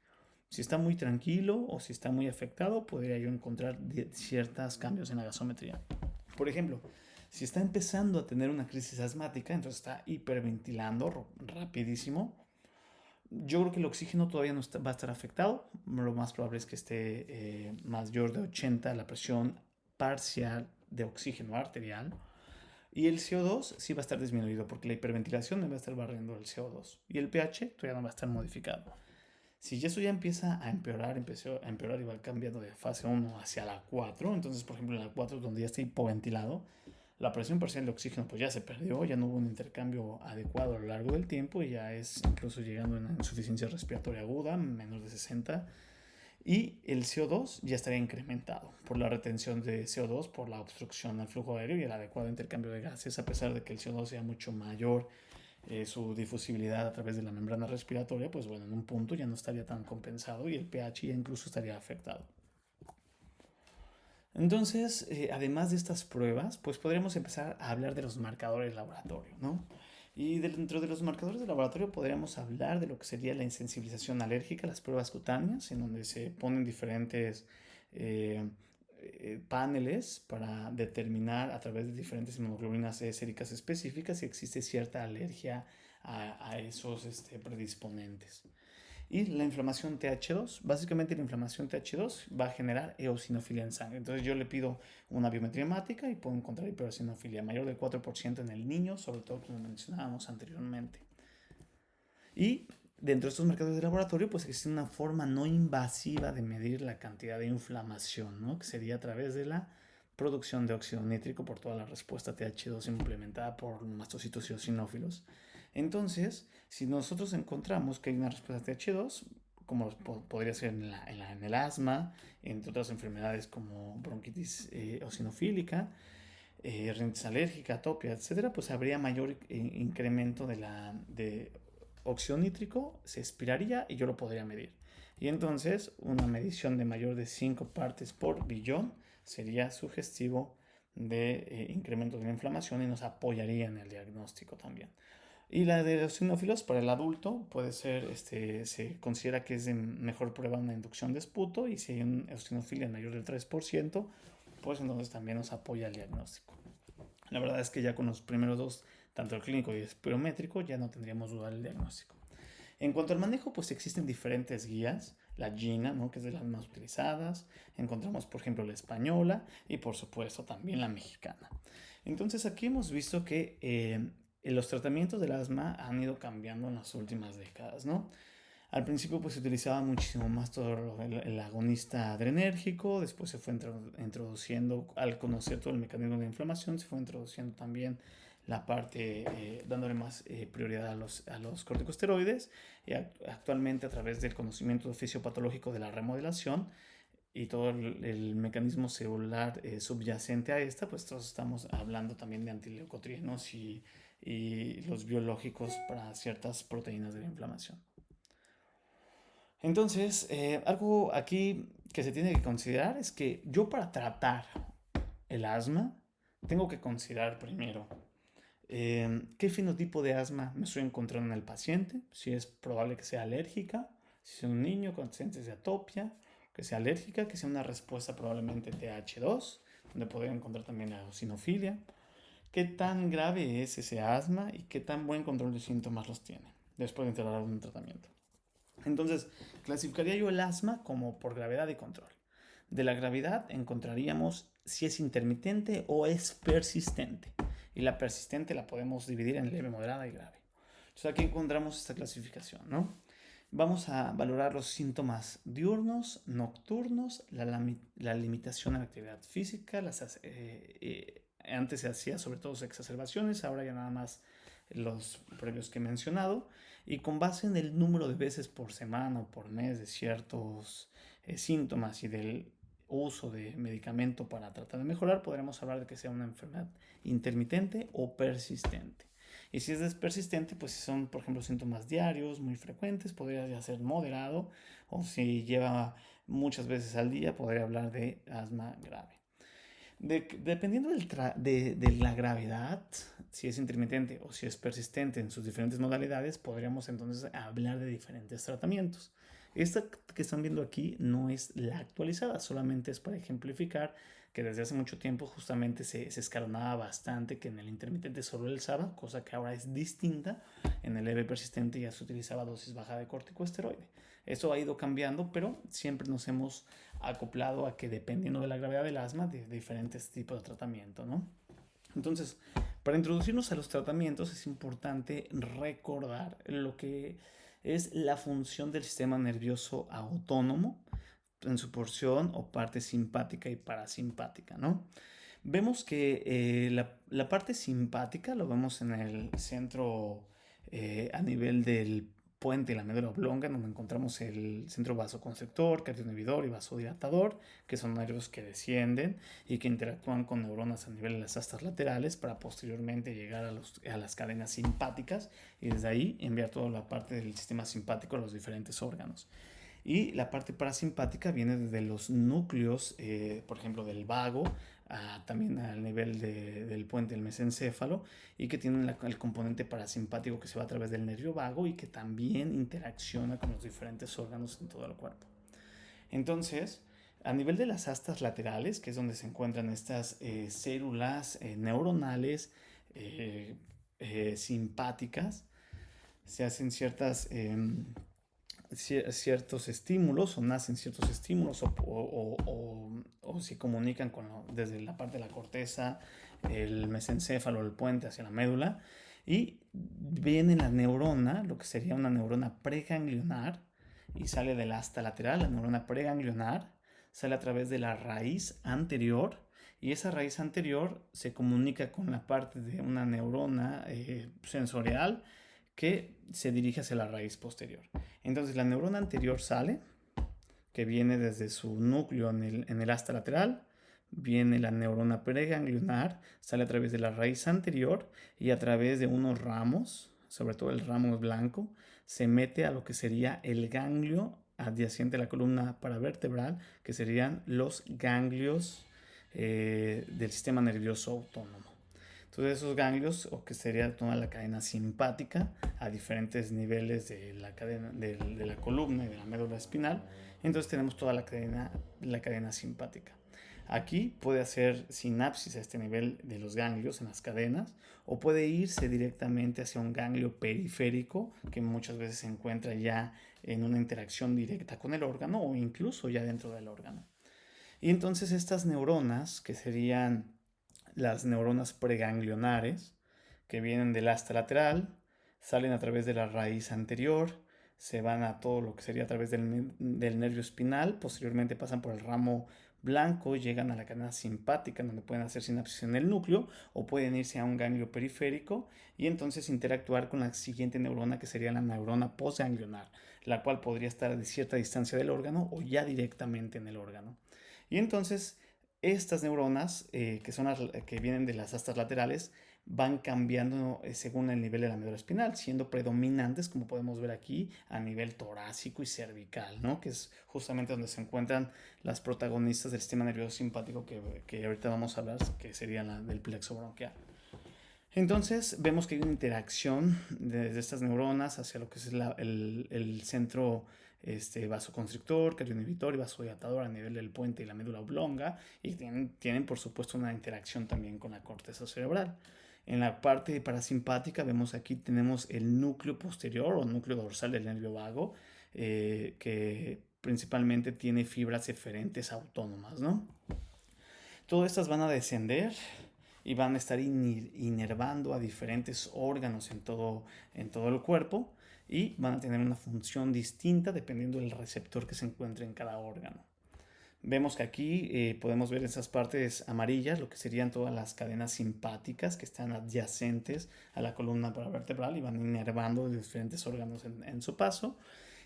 Si está muy tranquilo o si está muy afectado, podría yo encontrar ciertos cambios en la gasometría. Por ejemplo, si está empezando a tener una crisis asmática, entonces está hiperventilando rapidísimo, yo creo que el oxígeno todavía no va a estar afectado. Lo más probable es que esté mayor de 80 la presión parcial de oxígeno arterial. Y el CO2 sí va a estar disminuido porque la hiperventilación me va a estar barriendo el CO2. Y el pH todavía no va a estar modificado. Si eso ya empieza a empeorar, y va cambiando de fase 1 hacia la 4, entonces por ejemplo en la 4 donde ya está hipoventilado, la presión parcial de oxígeno pues ya se perdió, ya no hubo un intercambio adecuado a lo largo del tiempo y ya es incluso llegando a una insuficiencia respiratoria aguda, menos de 60, y el CO2 ya estaría incrementado por la retención de CO2, por la obstrucción al flujo aéreo y el adecuado intercambio de gases, a pesar de que el CO2 sea mucho mayor su difusibilidad a través de la membrana respiratoria, pues bueno, en un punto ya no estaría tan compensado y el pH ya incluso estaría afectado. Entonces, además de estas pruebas, pues podríamos empezar a hablar de los marcadores de laboratorio, ¿no? Y dentro de los marcadores de laboratorio podríamos hablar de lo que sería la insensibilización alérgica, las pruebas cutáneas, en donde se ponen diferentes paneles para determinar a través de diferentes inmunoglobulinas séricas específicas si existe cierta alergia a esos predisponentes. Y la inflamación TH2, básicamente la inflamación TH2 va a generar eosinofilia en sangre. Entonces yo le pido una biometría hemática y puedo encontrar hiperosinofilia mayor del 4% en el niño, sobre todo como mencionábamos anteriormente. Y dentro de estos mercados de laboratorio, pues existe una forma no invasiva de medir la cantidad de inflamación, ¿no? Que sería a través de la producción de óxido nítrico por toda la respuesta TH2 implementada por mastocitos eosinófilos. Entonces, si nosotros encontramos que hay una respuesta TH2, como podría ser en el asma, entre otras enfermedades como bronquitis eosinofílica, rinitis alérgica, atopia, etcétera, pues habría mayor incremento de óxido nítrico, se expiraría y yo lo podría medir. Y entonces una medición de mayor de 5 partes por billón sería sugestivo de incremento de la inflamación y nos apoyaría en el diagnóstico también. Y la de eosinófilos para el adulto puede ser, se considera que es de mejor prueba una inducción de esputo, y si hay una eosinofilia mayor del 3%, pues entonces también nos apoya el diagnóstico. La verdad es que ya con los primeros dos, tanto el clínico y el espirométrico, ya no tendríamos duda del diagnóstico. En cuanto al manejo, pues existen diferentes guías. La GINA, ¿no?, que es de las más utilizadas. Encontramos, por ejemplo, la española y, por supuesto, también la mexicana. Entonces, aquí hemos visto que los tratamientos del asma han ido cambiando en las últimas décadas, ¿no? Al principio pues se utilizaba muchísimo más todo el agonista adrenérgico, después se fue introduciendo, al conocer todo el mecanismo de inflamación, se fue introduciendo también la parte, dándole más prioridad a los corticosteroides, y actualmente a través del conocimiento fisiopatológico de la remodelación y todo el mecanismo celular subyacente a esta, pues todos estamos hablando también de antileucotrienos y los biológicos para ciertas proteínas de la inflamación. Entonces, algo aquí que se tiene que considerar es que yo, para tratar el asma, tengo que considerar primero qué fenotipo de asma me estoy encontrando en el paciente, si es probable que sea alérgica, si es un niño con antecedentes de atopia, que sea alérgica, que sea una respuesta probablemente TH2, donde podría encontrar también la eosinofilia, qué tan grave es ese asma y qué tan buen control de síntomas los tiene después de integrar un tratamiento. Entonces, clasificaría yo el asma como por gravedad y control. De la gravedad encontraríamos si es intermitente o es persistente. Y la persistente la podemos dividir en leve, moderada y grave. Entonces aquí encontramos esta clasificación, ¿no? Vamos a valorar los síntomas diurnos, nocturnos, la limitación a la actividad física, antes se hacía sobre todo exacerbaciones, ahora ya nada más los previos que he mencionado, y con base en el número de veces por semana o por mes de ciertos síntomas y del uso de medicamento para tratar de mejorar, podremos hablar de que sea una enfermedad intermitente o persistente. Y si es persistente, pues si son, por ejemplo, síntomas diarios muy frecuentes, podría ya ser moderado, o si lleva muchas veces al día, podría hablar de asma grave. Dependiendo de la gravedad, si es intermitente o si es persistente en sus diferentes modalidades, podríamos entonces hablar de diferentes tratamientos. Esta que están viendo aquí no es la actualizada, solamente es para ejemplificar que desde hace mucho tiempo justamente se escalonaba bastante que en el intermitente solo el SABA, cosa que ahora es distinta. En el leve persistente ya se utilizaba dosis baja de corticosteroide. Eso ha ido cambiando, pero siempre nos hemos acoplado a que, dependiendo de la gravedad del asma, de diferentes tipos de tratamiento, ¿no? Entonces, para introducirnos a los tratamientos es importante recordar lo que es la función del sistema nervioso autónomo en su porción o parte simpática y parasimpática, ¿no? Vemos que la parte simpática lo vemos en el centro, a nivel del puente y la médula oblonga, donde encontramos el centro vasoconstrictor, cardioinhibidor y vasodilatador, que son nervios que descienden y que interactúan con neuronas a nivel de las astas laterales para posteriormente llegar a las cadenas simpáticas y desde ahí enviar toda la parte del sistema simpático a los diferentes órganos. Y la parte parasimpática viene desde los núcleos, por ejemplo, del vago, también al nivel del puente del mesencéfalo, y que tiene el componente parasimpático que se va a través del nervio vago y que también interacciona con los diferentes órganos en todo el cuerpo. Entonces, a nivel de las astas laterales, que es donde se encuentran estas células neuronales simpáticas, se hacen ciertas ciertos estímulos o nacen ciertos estímulos o se comunican desde la parte de la corteza, el mesencéfalo, el puente hacia la médula y viene la neurona, lo que sería una neurona preganglionar y sale del asta lateral, la neurona preganglionar sale a través de la raíz anterior y esa raíz anterior se comunica con la parte de una neurona sensorial que se dirige hacia la raíz posterior. Entonces la neurona anterior sale, que viene desde su núcleo en el asta lateral, viene la neurona preganglionar, sale a través de la raíz anterior y a través de unos ramos, sobre todo el ramo blanco, se mete a lo que sería el ganglio adyacente a la columna paravertebral, que serían los ganglios del sistema nervioso autónomo. Entonces esos ganglios, o que sería toda la cadena simpática a diferentes niveles de la cadena de la columna y de la médula espinal, entonces tenemos toda la cadena simpática. Aquí puede hacer sinapsis a este nivel de los ganglios en las cadenas o puede irse directamente hacia un ganglio periférico que muchas veces se encuentra ya en una interacción directa con el órgano o incluso ya dentro del órgano. Y entonces estas neuronas, que serían las neuronas preganglionares, que vienen del asta lateral, salen a través de la raíz anterior, se van a todo lo que sería a través del nervio espinal, posteriormente pasan por el ramo blanco, llegan a la cadena simpática donde pueden hacer sinapsis en el núcleo o pueden irse a un ganglio periférico y entonces interactuar con la siguiente neurona que sería la neurona postganglionar, la cual podría estar de cierta distancia del órgano o ya directamente en el órgano. Y entonces estas neuronas, que son las que vienen de las astas laterales, van cambiando según el nivel de la médula espinal, siendo predominantes, como podemos ver aquí, a nivel torácico y cervical, ¿no? Que es justamente donde se encuentran las protagonistas del sistema nervioso simpático que ahorita vamos a hablar, que sería la del plexo bronquial. Entonces vemos que hay una interacción de estas neuronas hacia lo que es el centro vasoconstrictor, cardioinhibitor y vasodilatador a nivel del puente y la médula oblonga y tienen por supuesto una interacción también con la corteza cerebral. En la parte parasimpática vemos aquí tenemos el núcleo posterior o núcleo dorsal del nervio vago que principalmente tiene fibras eferentes autónomas, ¿no? Todas estas van a descender y van a estar inervando a diferentes órganos en todo el cuerpo y van a tener una función distinta dependiendo del receptor que se encuentre en cada órgano. Vemos que aquí podemos ver esas partes amarillas, lo que serían todas las cadenas simpáticas que están adyacentes a la columna paravertebral y van inervando diferentes órganos en su paso.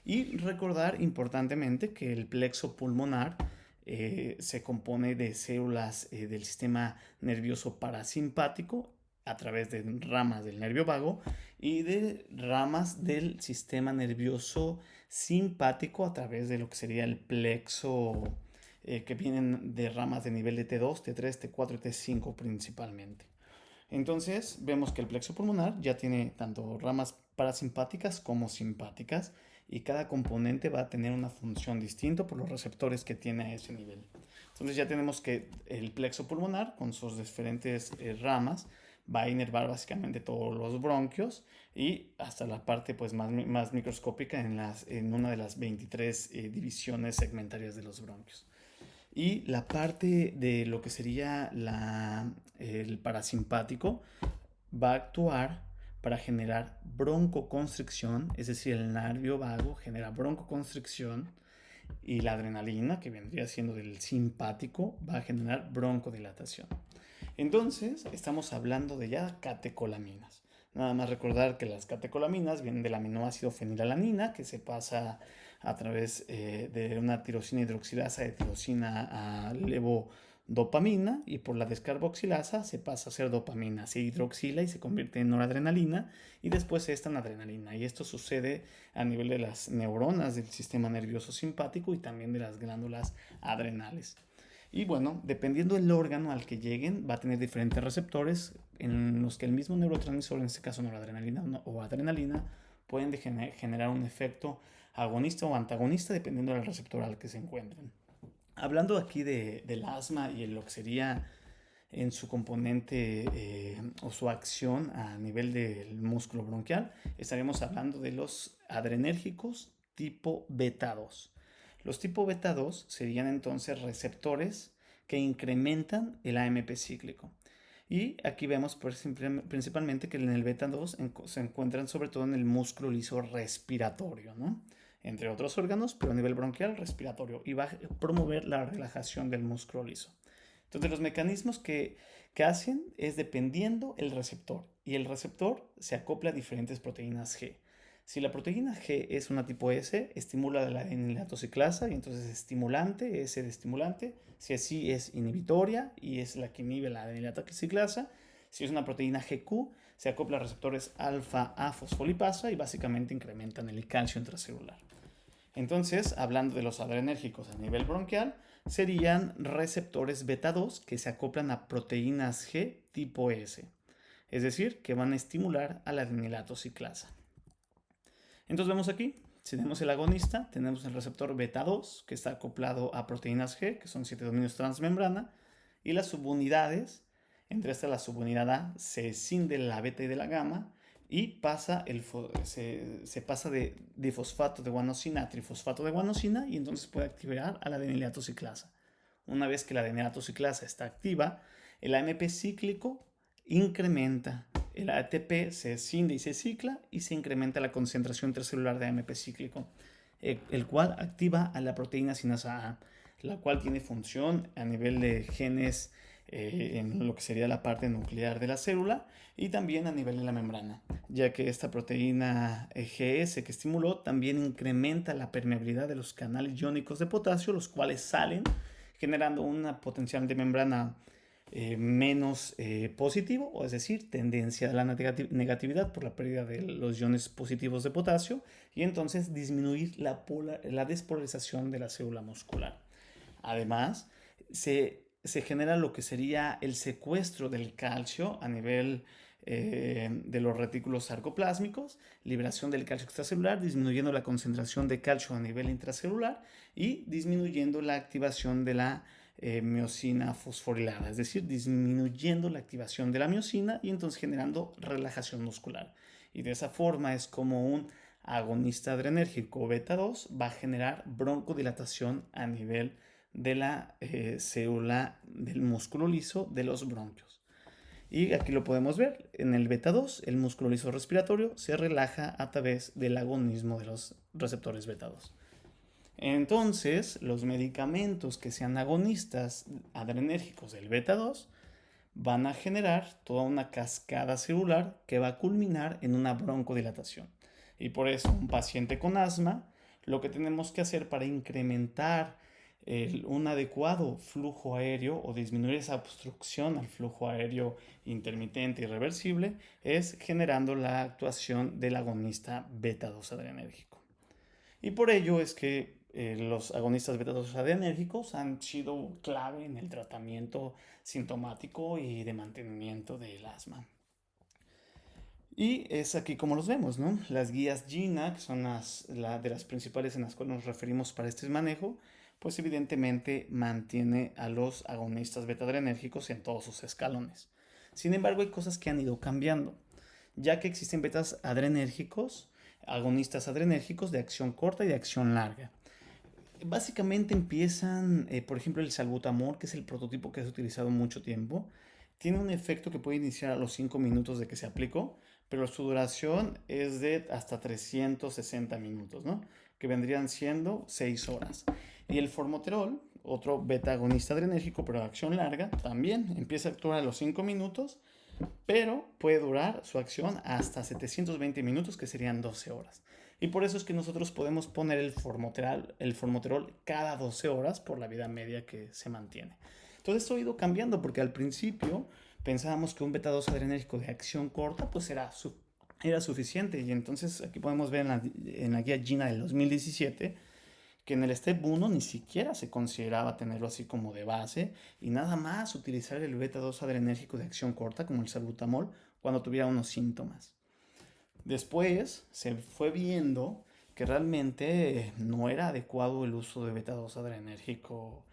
Y recordar importantemente que el plexo pulmonar se compone de células del sistema nervioso parasimpático a través de ramas del nervio vago y de ramas del sistema nervioso simpático a través de lo que sería el plexo que vienen de ramas de nivel de T2, T3, T4 y T5 principalmente. Entonces vemos que el plexo pulmonar ya tiene tanto ramas parasimpáticas como simpáticas y cada componente va a tener una función distinta por los receptores que tiene a ese nivel. Entonces ya tenemos que el plexo pulmonar con sus diferentes ramas va a inervar básicamente todos los bronquios y hasta la parte pues, más microscópica en una de las 23 divisiones segmentarias de los bronquios. Y la parte de lo que sería el parasimpático va a actuar para generar broncoconstricción, es decir, el nervio vago genera broncoconstricción y la adrenalina, que vendría siendo del simpático, va a generar broncodilatación. Entonces, estamos hablando de ya catecolaminas. Nada más recordar que las catecolaminas vienen del aminoácido fenilalanina, que se pasa a través de una tirosina hidroxilasa de tirosina a levodopamina y por la descarboxilasa se pasa a ser dopamina, se hidroxila y se convierte en noradrenalina y después esta en adrenalina. Y esto sucede a nivel de las neuronas del sistema nervioso simpático y también de las glándulas adrenales. Y bueno, dependiendo del órgano al que lleguen, va a tener diferentes receptores en los que el mismo neurotransmisor, en este caso noradrenalina o adrenalina, pueden generar un efecto agonista o antagonista dependiendo del receptor al que se encuentren. Hablando aquí del asma y en lo que sería en su componente o su acción a nivel del músculo bronquial, estaremos hablando de los adrenérgicos tipo beta 2. Los tipo beta 2 serían entonces receptores que incrementan el AMP cíclico. Y aquí vemos principalmente que en el beta 2 se encuentran sobre todo en el músculo liso respiratorio, ¿no? Entre otros órganos, pero a nivel bronquial, respiratorio, y va a promover la relajación del músculo liso. Entonces, los mecanismos que hacen es dependiendo el receptor, y el receptor se acopla a diferentes proteínas G. Si la proteína G es una tipo S, estimula la adenilatoxiclasa y entonces es estimulante, S de estimulante. Si así es inhibitoria y es la que inhibe la adenilatoxiclasa. Si es una proteína GQ, se acopla a receptores alfa A fosfolipasa y básicamente incrementan el calcio intracelular. Entonces, hablando de los adrenérgicos a nivel bronquial, serían receptores beta 2 que se acoplan a proteínas G tipo S, es decir, que van a estimular a la adenilatoxiclasa. Entonces vemos aquí, si tenemos el agonista, tenemos el receptor beta 2 que está acoplado a proteínas G, que son 7 dominios transmembrana, y las subunidades, entre estas la subunidad A, se escinde la beta y de la gamma, y se pasa de difosfato de guanosina a trifosfato de guanosina, y entonces puede activar a la adenilatoxiclasa. Una vez que la adenilatoxiclasa está activa, el AMP cíclico incrementa. El ATP se escinde y se cicla y se incrementa la concentración intracelular de AMP cíclico, el cual activa a la proteína sinasa A, la cual tiene función a nivel de genes en lo que sería la parte nuclear de la célula y también a nivel de la membrana, ya que esta proteína GS que estimuló también incrementa la permeabilidad de los canales iónicos de potasio, los cuales salen generando una potencial de membrana menos positivo, o es decir, tendencia a la negatividad por la pérdida de los iones positivos de potasio y entonces disminuir la despolarización de la célula muscular. Además, se genera lo que sería el secuestro del calcio a nivel de los retículos sarcoplásmicos, liberación del calcio extracelular, disminuyendo la concentración de calcio a nivel intracelular y disminuyendo la activación de la miocina fosforilada, es decir, disminuyendo la activación de la miocina y entonces generando relajación muscular. Y de esa forma es como un agonista adrenérgico beta 2 va a generar broncodilatación a nivel de la célula del músculo liso de los bronquios. Y aquí lo podemos ver, en el beta 2 el músculo liso respiratorio se relaja a través del agonismo de los receptores beta 2. Entonces, los medicamentos que sean agonistas adrenérgicos del beta 2 van a generar toda una cascada celular que va a culminar en una broncodilatación. Y por eso, un paciente con asma, lo que tenemos que hacer para incrementar un adecuado flujo aéreo o disminuir esa obstrucción al flujo aéreo intermitente y reversible es generando la actuación del agonista beta 2 adrenérgico. Y por ello es que los agonistas beta-2 adrenérgicos han sido clave en el tratamiento sintomático y de mantenimiento del asma. Y es aquí como los vemos, ¿no? Las guías GINA, que son de las principales en las cuales nos referimos para este manejo, pues evidentemente mantiene a los agonistas beta-adrenérgicos en todos sus escalones. Sin embargo, hay cosas que han ido cambiando, ya que existen betas adrenérgicos, agonistas adrenérgicos de acción corta y de acción larga. Básicamente empiezan, por ejemplo, el salbutamol, que es el prototipo que has utilizado mucho tiempo. Tiene un efecto que puede iniciar a los 5 minutos de que se aplicó, pero su duración es de hasta 360 minutos, ¿no? Que vendrían siendo 6 horas. Y el formoterol, otro beta agonista adrenérgico, pero de acción larga, también empieza a actuar a los 5 minutos, pero puede durar su acción hasta 720 minutos, que serían 12 horas. Y por eso es que nosotros podemos poner el formoterol cada 12 horas por la vida media que se mantiene. Entonces esto ha ido cambiando porque al principio pensábamos que un beta 2 adrenérgico de acción corta pues era suficiente. Y entonces aquí podemos ver en la guía GINA del 2017 que en el Step 1 ni siquiera se consideraba tenerlo así como de base y nada más utilizar el beta 2 adrenérgico de acción corta como el salbutamol cuando tuviera unos síntomas. Después se fue viendo que realmente no era adecuado el uso de beta 2 adrenérgico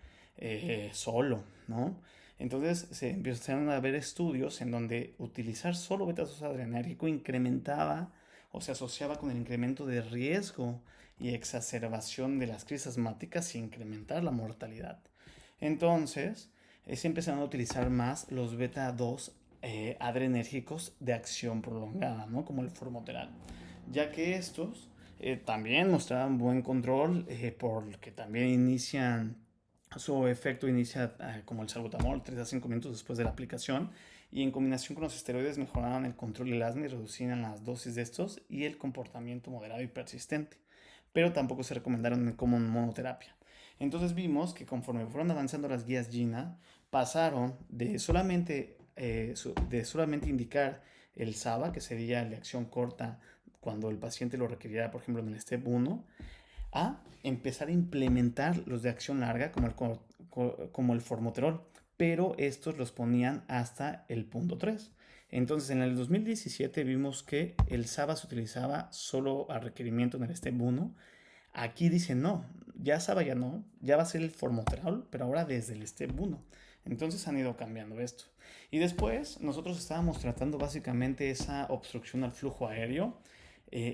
solo, ¿no? Entonces se empezaron a ver estudios en donde utilizar solo beta 2 adrenérgico incrementaba o se asociaba con el incremento de riesgo y exacerbación de las crisis asmáticas y incrementar la mortalidad. Entonces, se empezaron a utilizar más los beta 2 adrenérgicos de acción prolongada, ¿no? Como el formoterol, ya que estos también mostraban buen control porque también inician su efecto inicia como el salbutamol 3 a 5 minutos después de la aplicación y en combinación con los esteroides mejoraban el control del asma y reducían las dosis de estos y el comportamiento moderado y persistente, pero tampoco se recomendaron como monoterapia. Entonces vimos que conforme fueron avanzando las guías GINA, pasaron de solamente indicar el SABA, que sería la acción corta cuando el paciente lo requeriera, por ejemplo, en el STEP 1, a empezar a implementar los de acción larga como el formoterol, pero estos los ponían hasta el punto 3. Entonces en el 2017 vimos que el SABA se utilizaba solo a requerimiento en el STEP 1. Aquí dicen no, ya SABA ya no, ya va a ser el formoterol, pero ahora desde el STEP 1. Entonces han ido cambiando esto. Y después nosotros estábamos tratando básicamente esa obstrucción al flujo aéreo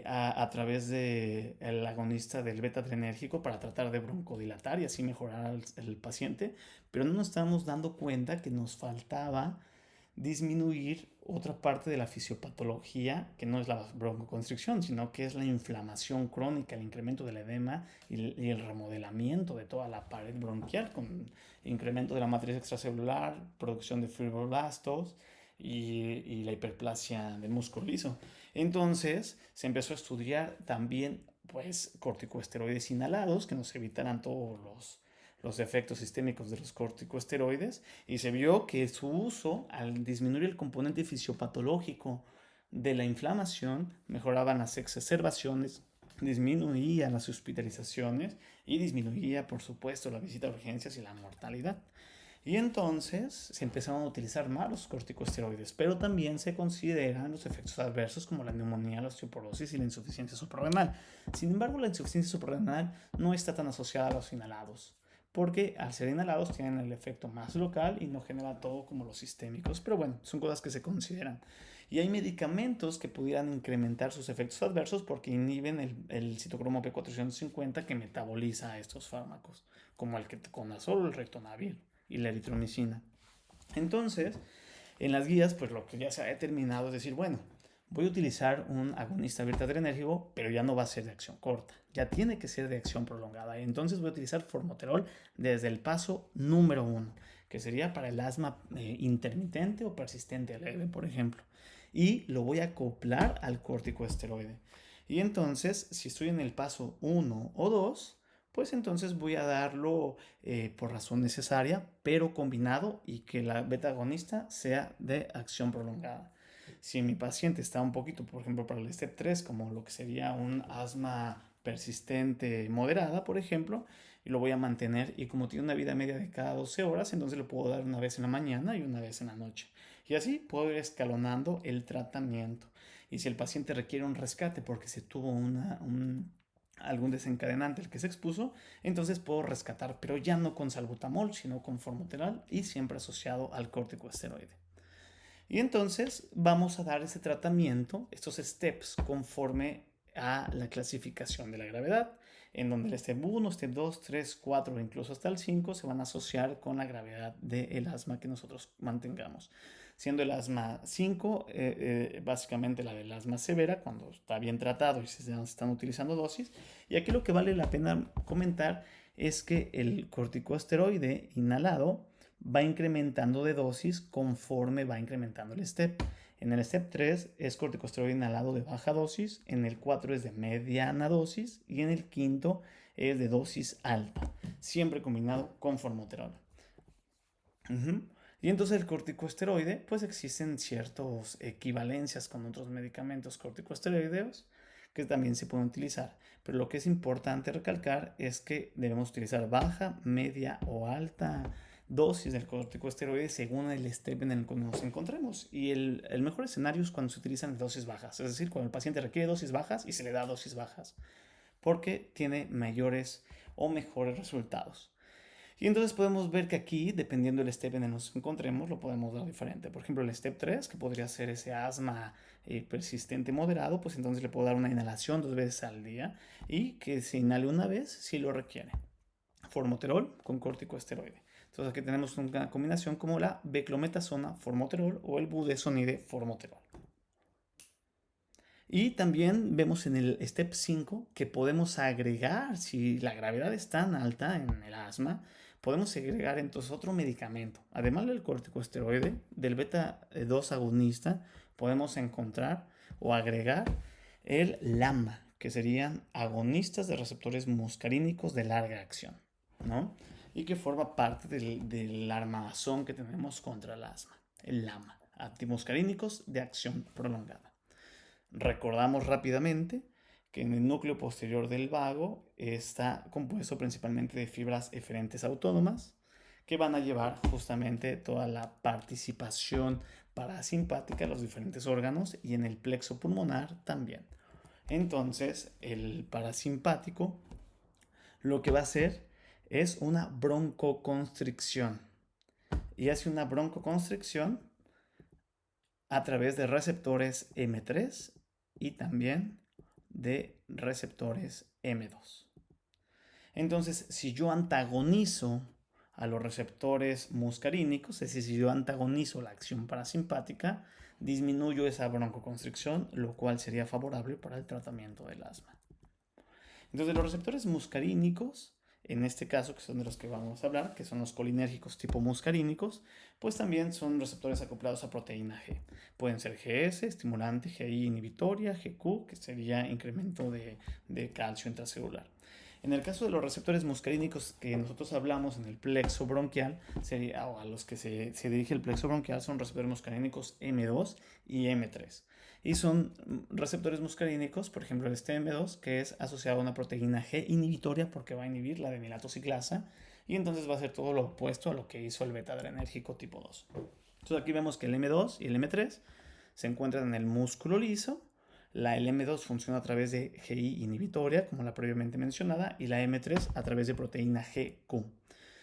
a través del agonista del beta adrenérgico para tratar de broncodilatar y así mejorar al paciente, pero no nos estábamos dando cuenta que nos faltaba disminuir otra parte de la fisiopatología, que no es la broncoconstricción, sino que es la inflamación crónica, el incremento del edema y el remodelamiento de toda la pared bronquial, con incremento de la matriz extracelular, producción de fibroblastos y la hiperplasia del músculo liso. Entonces se empezó a estudiar también pues corticosteroides inhalados que nos evitaran todos los efectos sistémicos de los corticosteroides y se vio que su uso, al disminuir el componente fisiopatológico de la inflamación, mejoraban las exacerbaciones, disminuía las hospitalizaciones y disminuía, por supuesto, la visita a urgencias y la mortalidad. Y entonces se empezaron a utilizar más los corticosteroides, pero también se consideran los efectos adversos como la neumonía, la osteoporosis y la insuficiencia suprarrenal. Sin embargo, la insuficiencia suprarrenal no está tan asociada a los inhalados, porque al ser inhalados tienen el efecto más local y no genera todo como los sistémicos. Pero bueno, son cosas que se consideran. Y hay medicamentos que pudieran incrementar sus efectos adversos porque inhiben el citocromo P450 que metaboliza estos fármacos, como el ketoconazol o el rectonavir y la eritromicina. Entonces, en las guías, pues lo que ya se ha determinado es decir, bueno, voy a utilizar un agonista beta adrenérgico, pero ya no va a ser de acción corta, ya tiene que ser de acción prolongada. Y entonces voy a utilizar formoterol desde el paso número 1, que sería para el asma intermitente o persistente leve, por ejemplo. Y lo voy a acoplar al corticosteroide. Y entonces, si estoy en el paso 1 o 2, pues entonces voy a darlo por razón necesaria, pero combinado y que la beta agonista sea de acción prolongada. Si mi paciente está un poquito, por ejemplo, para el STEP 3, como lo que sería un asma persistente moderada, por ejemplo, y lo voy a mantener y como tiene una vida media de cada 12 horas, entonces lo puedo dar una vez en la mañana y una vez en la noche. Y así puedo ir escalonando el tratamiento. Y si el paciente requiere un rescate porque se tuvo algún desencadenante el que se expuso, entonces puedo rescatar, pero ya no con salbutamol, sino con formoterol y siempre asociado al corticosteroide. Y entonces vamos a dar ese tratamiento, estos steps, conforme a la clasificación de la gravedad, en donde el step 1, step 2, 3, 4 e incluso hasta el 5 se van a asociar con la gravedad del asma que nosotros mantengamos. Siendo el asma 5, básicamente la del asma severa, cuando está bien tratado y se están utilizando dosis. Y aquí lo que vale la pena comentar es que el corticosteroide inhalado va incrementando de dosis conforme va incrementando el step. En el step 3 es corticosteroide inhalado de baja dosis, en el 4 es de mediana dosis y en el quinto es de dosis alta, siempre combinado con formoterol. Y entonces el corticosteroide, pues existen ciertas equivalencias con otros medicamentos corticosteroideos que también se pueden utilizar. Pero lo que es importante recalcar es que debemos utilizar baja, media o alta dosis del corticosteroide según el step en el que nos encontremos. Y el mejor escenario es cuando se utilizan dosis bajas, es decir, cuando el paciente requiere dosis bajas y se le da dosis bajas, porque tiene mayores o mejores resultados. Y entonces podemos ver que aquí, dependiendo del step en el que nos encontremos, lo podemos dar diferente. Por ejemplo, el step 3, que podría ser ese asma persistente moderado, pues entonces le puedo dar una inhalación 2 veces al día y que se inhale una vez si lo requiere. Formoterol con corticosteroide. Entonces aquí tenemos una combinación como la beclometasona formoterol o el budesonide formoterol. Y también vemos en el step 5 que podemos agregar, si la gravedad es tan alta en el asma, podemos agregar entonces otro medicamento. Además del corticosteroide, del beta 2 agonista, podemos encontrar o agregar el LAMA, que serían agonistas de receptores muscarínicos de larga acción, ¿no? Y que forma parte del armazón que tenemos contra el asma, el LAMA, antimuscarínicos de acción prolongada. Recordamos rápidamente que en el núcleo posterior del vago está compuesto principalmente de fibras eferentes autónomas que van a llevar justamente toda la participación parasimpática a los diferentes órganos y en el plexo pulmonar también. Entonces, el parasimpático lo que va a hacer es una broncoconstricción y hace una broncoconstricción a través de receptores M3 y también de receptores M2. Entonces, si yo antagonizo a los receptores muscarínicos, es decir, si yo antagonizo la acción parasimpática, disminuyo esa broncoconstricción, lo cual sería favorable para el tratamiento del asma. Entonces, los receptores muscarínicos, en este caso, que son de los que vamos a hablar, que son los colinérgicos tipo muscarínicos, pues también son receptores acoplados a proteína G. Pueden ser GS, estimulante, GI inhibitoria, GQ, que sería incremento de calcio intracelular. En el caso de los receptores muscarínicos que nosotros hablamos en el plexo bronquial, sería, o a los que se dirige el plexo bronquial, son receptores muscarínicos M2 y M3. Y son receptores muscarínicos, por ejemplo el STM2, que es asociado a una proteína G inhibitoria porque va a inhibir la adenilatociclasa y entonces va a ser todo lo opuesto a lo que hizo el beta-adrenérgico tipo 2. Entonces aquí vemos que el M2 y el M3 se encuentran en el músculo liso. La M2 funciona a través de GI inhibitoria, como la previamente mencionada, y la M3 a través de proteína GQ.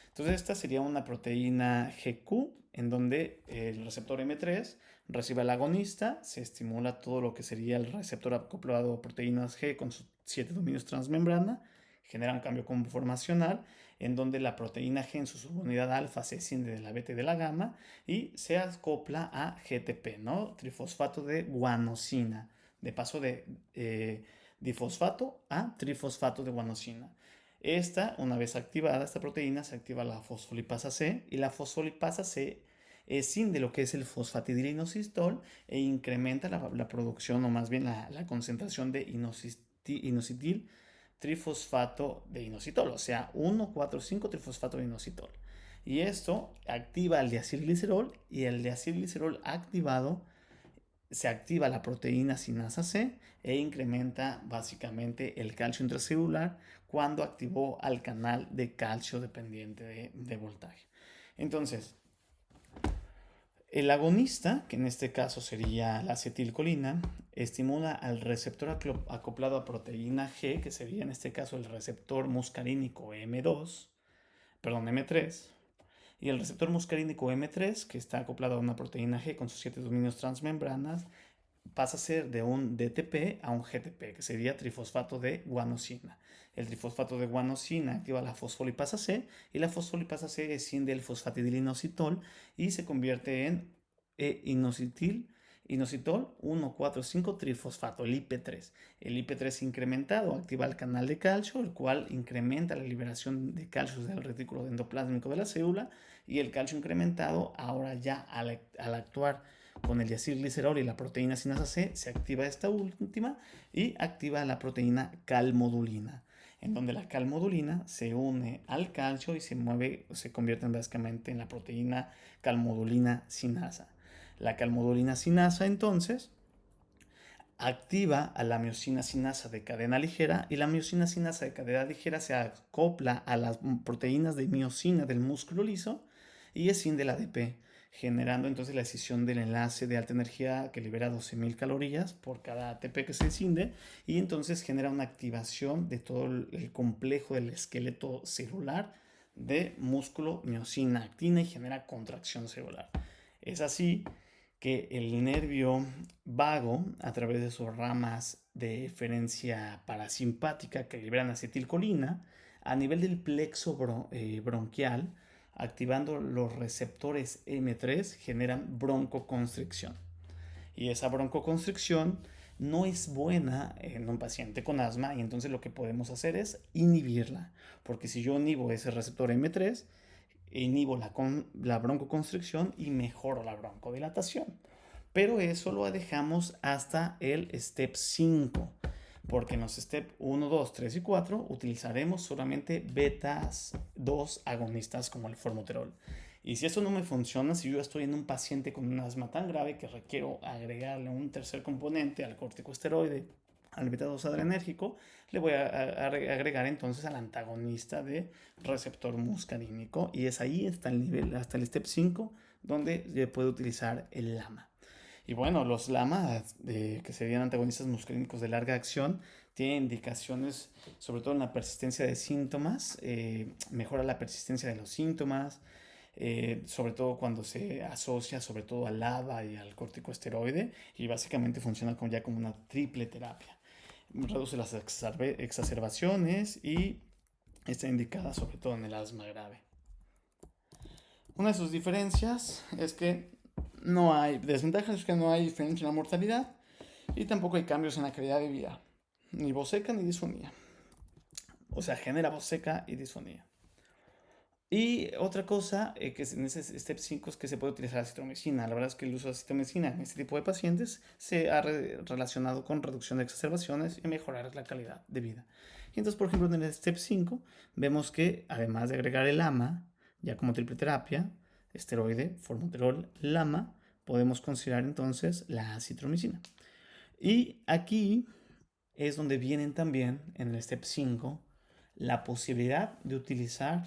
Entonces esta sería una proteína GQ en donde el receptor M3 recibe al agonista, se estimula todo lo que sería el receptor acoplado a proteínas G con sus 7 dominios transmembrana, genera un cambio conformacional en donde la proteína G en su subunidad alfa se escinde de la beta y de la gamma y se acopla a GTP, ¿no? Trifosfato de guanosina, de paso de difosfato a trifosfato de guanosina. Una vez activada esta proteína, se activa la fosfolipasa C y la fosfolipasa C escinde lo que es el fosfatidilinositol e incrementa la producción o más bien la concentración de inositol trifosfato de inositol, o sea, 1,4,5 trifosfato de inositol. Y esto activa el diacilglicerol y el diacilglicerol activado se activa la proteína sinasa C e incrementa básicamente el calcio intracelular cuando activó al canal de calcio dependiente de voltaje. Entonces, el agonista, que en este caso sería la acetilcolina, estimula al receptor acoplado a proteína G, que sería en este caso el receptor muscarínico M3, y el receptor muscarínico M3, que está acoplado a una proteína G con sus 7 dominios transmembranas, pasa a ser de un DTP a un GTP, que sería trifosfato de guanosina. El trifosfato de guanosina activa la fosfolipasa C y la fosfolipasa C escinde el fosfatidilinositol y se convierte en inositol 1,4,5 trifosfato, el IP3. El IP3 incrementado activa el canal de calcio, el cual incrementa la liberación de calcio del retículo endoplásmico de la célula y el calcio incrementado ahora ya al actuar con el diacilglicerol y la proteína sinasa C, se activa esta última y activa la proteína calmodulina, en donde la calmodulina se une al calcio y se convierte básicamente en la proteína calmodulina sinasa. La calmodulina sinasa entonces activa a la miosina sinasa de cadena ligera y la miosina sinasa de cadena ligera se acopla a las proteínas de miosina del músculo liso y escinde el ADP, generando entonces la escisión del enlace de alta energía que libera 12.000 calorías por cada ATP que se escinde y entonces genera una activación de todo el complejo del esqueleto celular de músculo miocina actina y genera contracción celular. Es así que el nervio vago, a través de sus ramas de eferencia parasimpática que liberan acetilcolina, a nivel del plexo bronquial, activando los receptores M3, generan broncoconstricción. Y esa broncoconstricción no es buena en un paciente con asma, y entonces lo que podemos hacer es inhibirla, porque si yo inhibo ese receptor M3, inhibo la broncoconstricción y mejoro la broncodilatación. Pero eso lo dejamos hasta el step 5, porque en los step 1, 2, 3 y 4 utilizaremos solamente betas 2 agonistas como el formoterol. Y si eso no me funciona, si yo estoy en un paciente con un asma tan grave que requiero agregarle un tercer componente al corticosteroide, al beta 2 adrenérgico, le voy a agregar entonces al antagonista de receptor muscarínico, y es ahí hasta el nivel, hasta el step 5, donde se puede utilizar el LAMA. Y bueno, los LAMA, que serían antagonistas muscarínicos de larga acción, tienen indicaciones sobre todo en la persistencia de síntomas, mejora la persistencia de los síntomas, sobre todo cuando se asocia sobre todo al LABA y al corticosteroide, y básicamente funciona ya como una triple terapia. Reduce las exacerbaciones y está indicada sobre todo en el asma grave. Una de sus diferencias es que no hay desventajas, es que no hay diferencia en la mortalidad y tampoco hay cambios en la calidad de vida, ni voz seca ni disfonía. O sea, genera voz seca y disfonía. Y otra cosa que en ese step 5 es que se puede utilizar acitromicina. La verdad es que el uso de acitromicina en este tipo de pacientes se ha relacionado con reducción de exacerbaciones y mejorar la calidad de vida. Y entonces, por ejemplo, en el step 5 vemos que además de agregar el AMA, ya como triple terapia, esteroide, formoterol, LAMA, podemos considerar entonces la acitromicina. Y aquí es donde vienen también en el step 5 la posibilidad de utilizar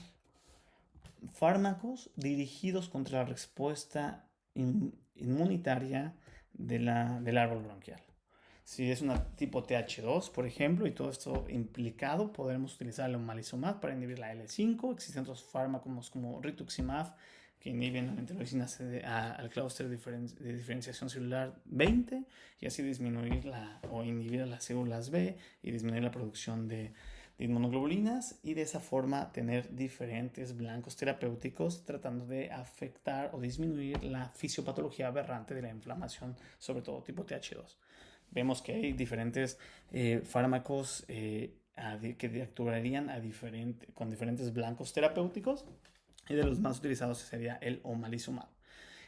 fármacos dirigidos contra la respuesta inmunitaria del árbol bronquial. Si es una tipo TH2, por ejemplo, y todo esto implicado, podremos utilizar el omalizumab para inhibir la L5. Existen otros fármacos como rituximab que inhiben la interleucina al clúster de diferenciación celular 20 y así disminuir o inhibir las células B y disminuir la producción de inmunoglobulinas, y de esa forma tener diferentes blancos terapéuticos tratando de afectar o disminuir la fisiopatología aberrante de la inflamación, sobre todo tipo TH2. Vemos que hay diferentes fármacos que actuarían con diferentes blancos terapéuticos, y de los más utilizados sería el omalizumab.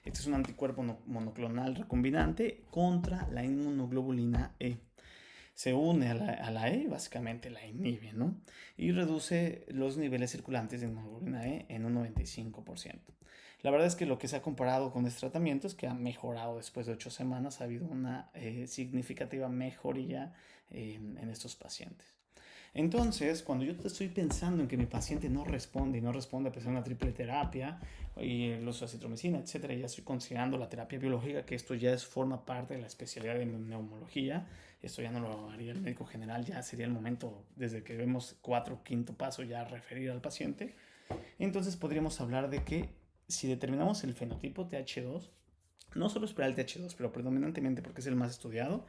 Este es un anticuerpo monoclonal recombinante contra la inmunoglobulina E. Se une a la E, básicamente la inhibe, ¿no? Y reduce los niveles circulantes de inmunoglobulina E en un 95%. La verdad es que lo que se ha comparado con este tratamiento es que ha mejorado después de 8 semanas, ha habido una significativa mejoría en estos pacientes. Entonces, cuando yo estoy pensando en que mi paciente no responde y no responde a pesar de una triple terapia y el uso de acitromicina, etcétera, ya estoy considerando la terapia biológica, que esto ya forma parte de la especialidad de neumología. Esto ya no lo haría el médico general, ya sería el momento, desde que vemos 4 o 5 paso, ya referir al paciente. Entonces podríamos hablar de que si determinamos el fenotipo TH2, no solo es para el TH2, pero predominantemente porque es el más estudiado,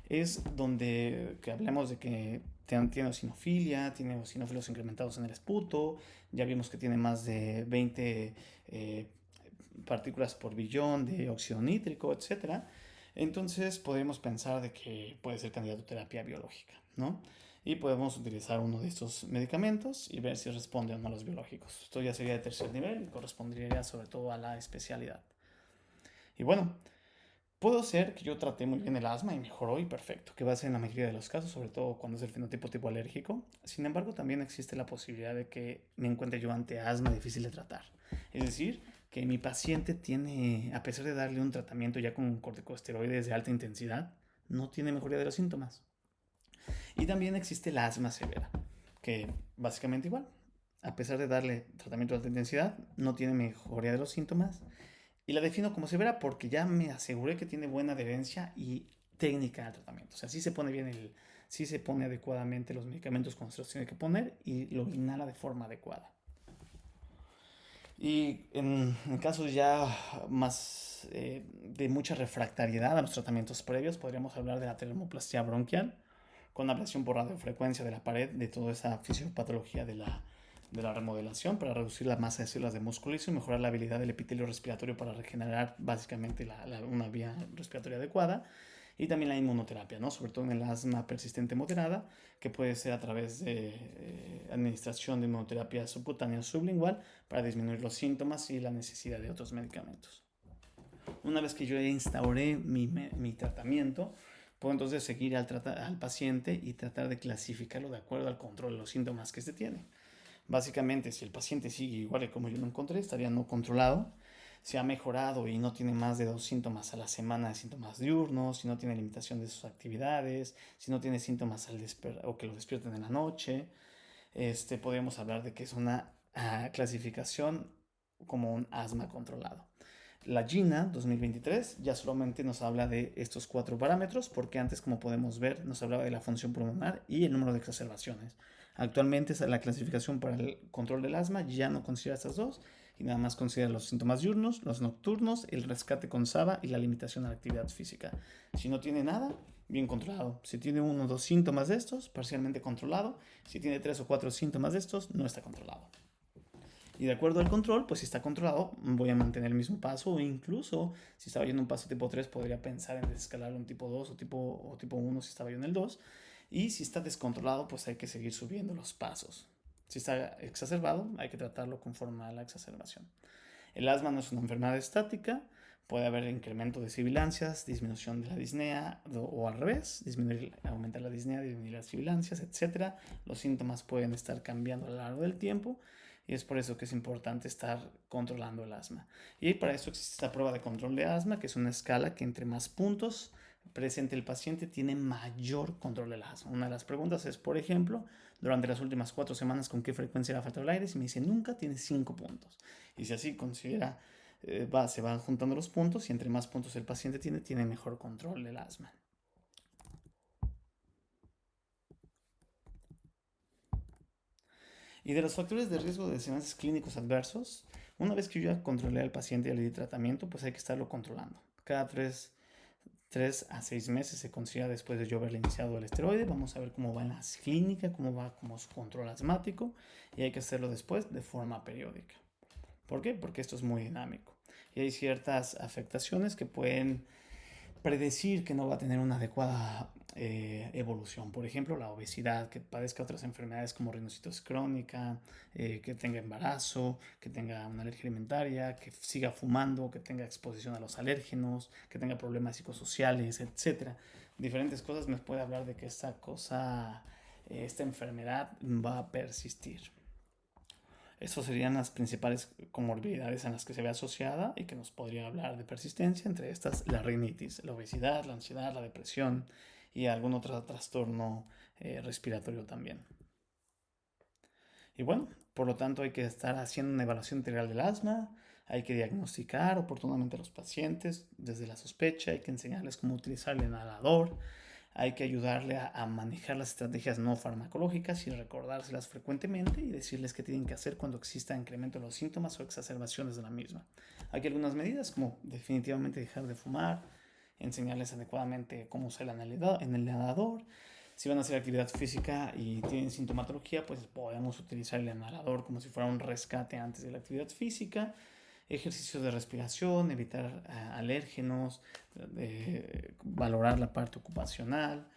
es donde que hablamos de que tiene eosinofilia, tiene eosinófilos incrementados en el esputo, ya vimos que tiene más de 20 partículas por billón de óxido nítrico, etc. Entonces podemos pensar de que puede ser candidato a terapia biológica, ¿no? Y podemos utilizar uno de estos medicamentos y ver si responde o no a los biológicos. Esto ya sería de tercer nivel y correspondería sobre todo a la especialidad. Y bueno, puedo ser que yo traté muy bien el asma y mejoró y perfecto, que va a ser en la mayoría de los casos, sobre todo cuando es el fenotipo tipo alérgico. Sin embargo, también existe la posibilidad de que me encuentre yo ante asma difícil de tratar. Es decir, que mi paciente tiene, a pesar de darle un tratamiento ya con corticosteroides de alta intensidad, no tiene mejoría de los síntomas. Y también existe la asma severa, que básicamente igual, a pesar de darle tratamiento de alta intensidad, no tiene mejoría de los síntomas. Y la defino como severa porque ya me aseguré que tiene buena adherencia y técnica de tratamiento. O sea, sí se pone bien sí se pone adecuadamente los medicamentos cuando se los tiene que poner y lo inhala de forma adecuada. Y en casos ya más de mucha refractariedad a los tratamientos previos, podríamos hablar de la termoplastia bronquial, con ablación por radiofrecuencia de la pared, de toda esa fisiopatología de la remodelación para reducir la masa de células de músculo y mejorar la habilidad del epitelio respiratorio para regenerar básicamente una vía respiratoria adecuada. Y también la inmunoterapia, ¿no? Sobre todo en el asma persistente moderada, que puede ser a través de administración de inmunoterapia subcutánea o sublingual para disminuir los síntomas y la necesidad de otros medicamentos. Una vez que yo instauré mi tratamiento, puedo entonces seguir al paciente y tratar de clasificarlo de acuerdo al control de los síntomas que se tiene. Básicamente, si el paciente sigue igual como yo lo encontré, estaría no controlado. Si ha mejorado y no tiene más de 2 síntomas a la semana de síntomas diurnos, si no tiene limitación de sus actividades, si no tiene síntomas o que lo despierten en la noche, podemos hablar de que es una clasificación como un asma controlado. La GINA 2023 ya solamente nos habla de estos 4 parámetros, porque antes, como podemos ver, nos hablaba de la función pulmonar y el número de exacerbaciones. Actualmente la clasificación para el control del asma ya no considera estas dos y nada más considera los síntomas diurnos, los nocturnos, el rescate con SABA y la limitación a la actividad física. Si no tiene nada, bien controlado. Si tiene 1 o 2 síntomas de estos, parcialmente controlado. Si tiene 3 o 4 síntomas de estos, no está controlado. Y de acuerdo al control, pues si está controlado, voy a mantener el mismo paso, o incluso si estaba yo en un paso tipo 3, podría pensar en desescalarlo en tipo 2 o tipo 1 si estaba yo en el 2. Y si está descontrolado, pues hay que seguir subiendo los pasos. Si está exacerbado, hay que tratarlo conforme a la exacerbación. El asma no es una enfermedad estática, puede haber incremento de sibilancias, disminución de la disnea o al revés, aumentar la disnea, disminuir las sibilancias, etc. Los síntomas pueden estar cambiando a lo largo del tiempo y es por eso que es importante estar controlando el asma. Y para eso existe esta prueba de control de asma, que es una escala que entre más puntos presente el paciente tiene mayor control del asma. Una de las preguntas es, por ejemplo, durante las últimas 4 semanas, ¿con qué frecuencia le ha faltado el aire? Si me dice nunca, tiene 5 puntos. Y si así considera, se van juntando los puntos y entre más puntos el paciente tiene mejor control del asma. Y de los factores de riesgo de desenlaces clínicos adversos, una vez que yo ya controlé al paciente y le di tratamiento, pues hay que estarlo controlando. Cada 3 a 6 meses se considera después de yo haberle iniciado el esteroide. Vamos a ver cómo va en la clínica, cómo va como su control asmático y hay que hacerlo después de forma periódica. ¿Por qué? Porque esto es muy dinámico y hay ciertas afectaciones que pueden predecir que no va a tener una adecuada evolución. Por ejemplo, la obesidad, que padezca otras enfermedades como rinocitos crónica, que tenga embarazo, que tenga una alergia alimentaria, que siga fumando, que tenga exposición a los alérgenos, que tenga problemas psicosociales, etc. Diferentes cosas me puede hablar de que esta enfermedad va a persistir. Esas serían las principales comorbilidades en las que se ve asociada y que nos podría hablar de persistencia, entre estas la rinitis, la obesidad, la ansiedad, la depresión y algún otro trastorno respiratorio también. Y bueno, por lo tanto hay que estar haciendo una evaluación integral del asma, hay que diagnosticar oportunamente a los pacientes desde la sospecha, hay que enseñarles cómo utilizar el inhalador, hay que ayudarle a manejar las estrategias no farmacológicas y recordárselas frecuentemente y decirles qué tienen que hacer cuando exista incremento de los síntomas o exacerbaciones de la misma. Hay algunas medidas como definitivamente dejar de fumar, enseñarles adecuadamente cómo usar el inhalador. Si van a hacer actividad física y tienen sintomatología, pues podemos utilizar el inhalador como si fuera un rescate antes de la actividad física. Ejercicios de respiración, evitar alérgenos, valorar la parte ocupacional,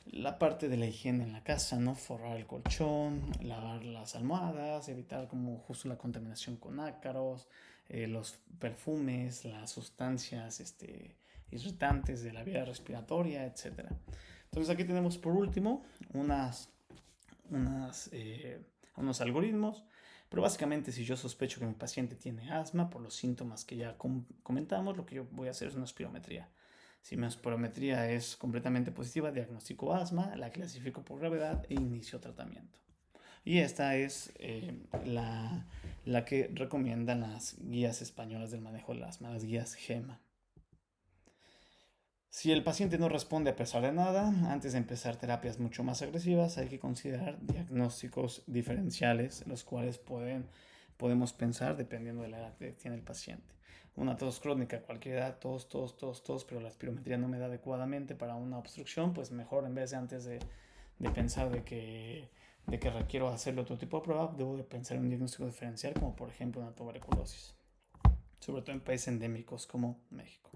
la parte de la higiene en la casa, ¿no? Forrar el colchón, lavar las almohadas, evitar como justo la contaminación con ácaros, los perfumes, las sustancias irritantes de la vía respiratoria, etc. Entonces aquí tenemos por último unos algoritmos. Pero básicamente, si yo sospecho que mi paciente tiene asma por los síntomas que ya comentamos, lo que yo voy a hacer es una espirometría. Si mi espirometría es completamente positiva, diagnostico asma, la clasifico por gravedad e inicio tratamiento. Y esta es la que recomiendan las guías españolas del manejo del asma, las guías GEMA. Si el paciente no responde a pesar de nada, antes de empezar terapias mucho más agresivas, hay que considerar diagnósticos diferenciales, los cuales pueden podemos pensar dependiendo de la edad que tiene el paciente. Una tos crónica, cualquier edad, tos, pero la espirometría no me da adecuadamente para una obstrucción, pues mejor en vez de antes de pensar de que requiero hacerle otro tipo de prueba, debo de pensar en un diagnóstico diferencial, como por ejemplo una tuberculosis, sobre todo en países endémicos como México.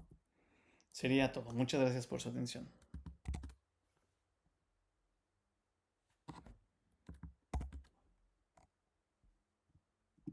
Sería todo. Muchas gracias por su atención.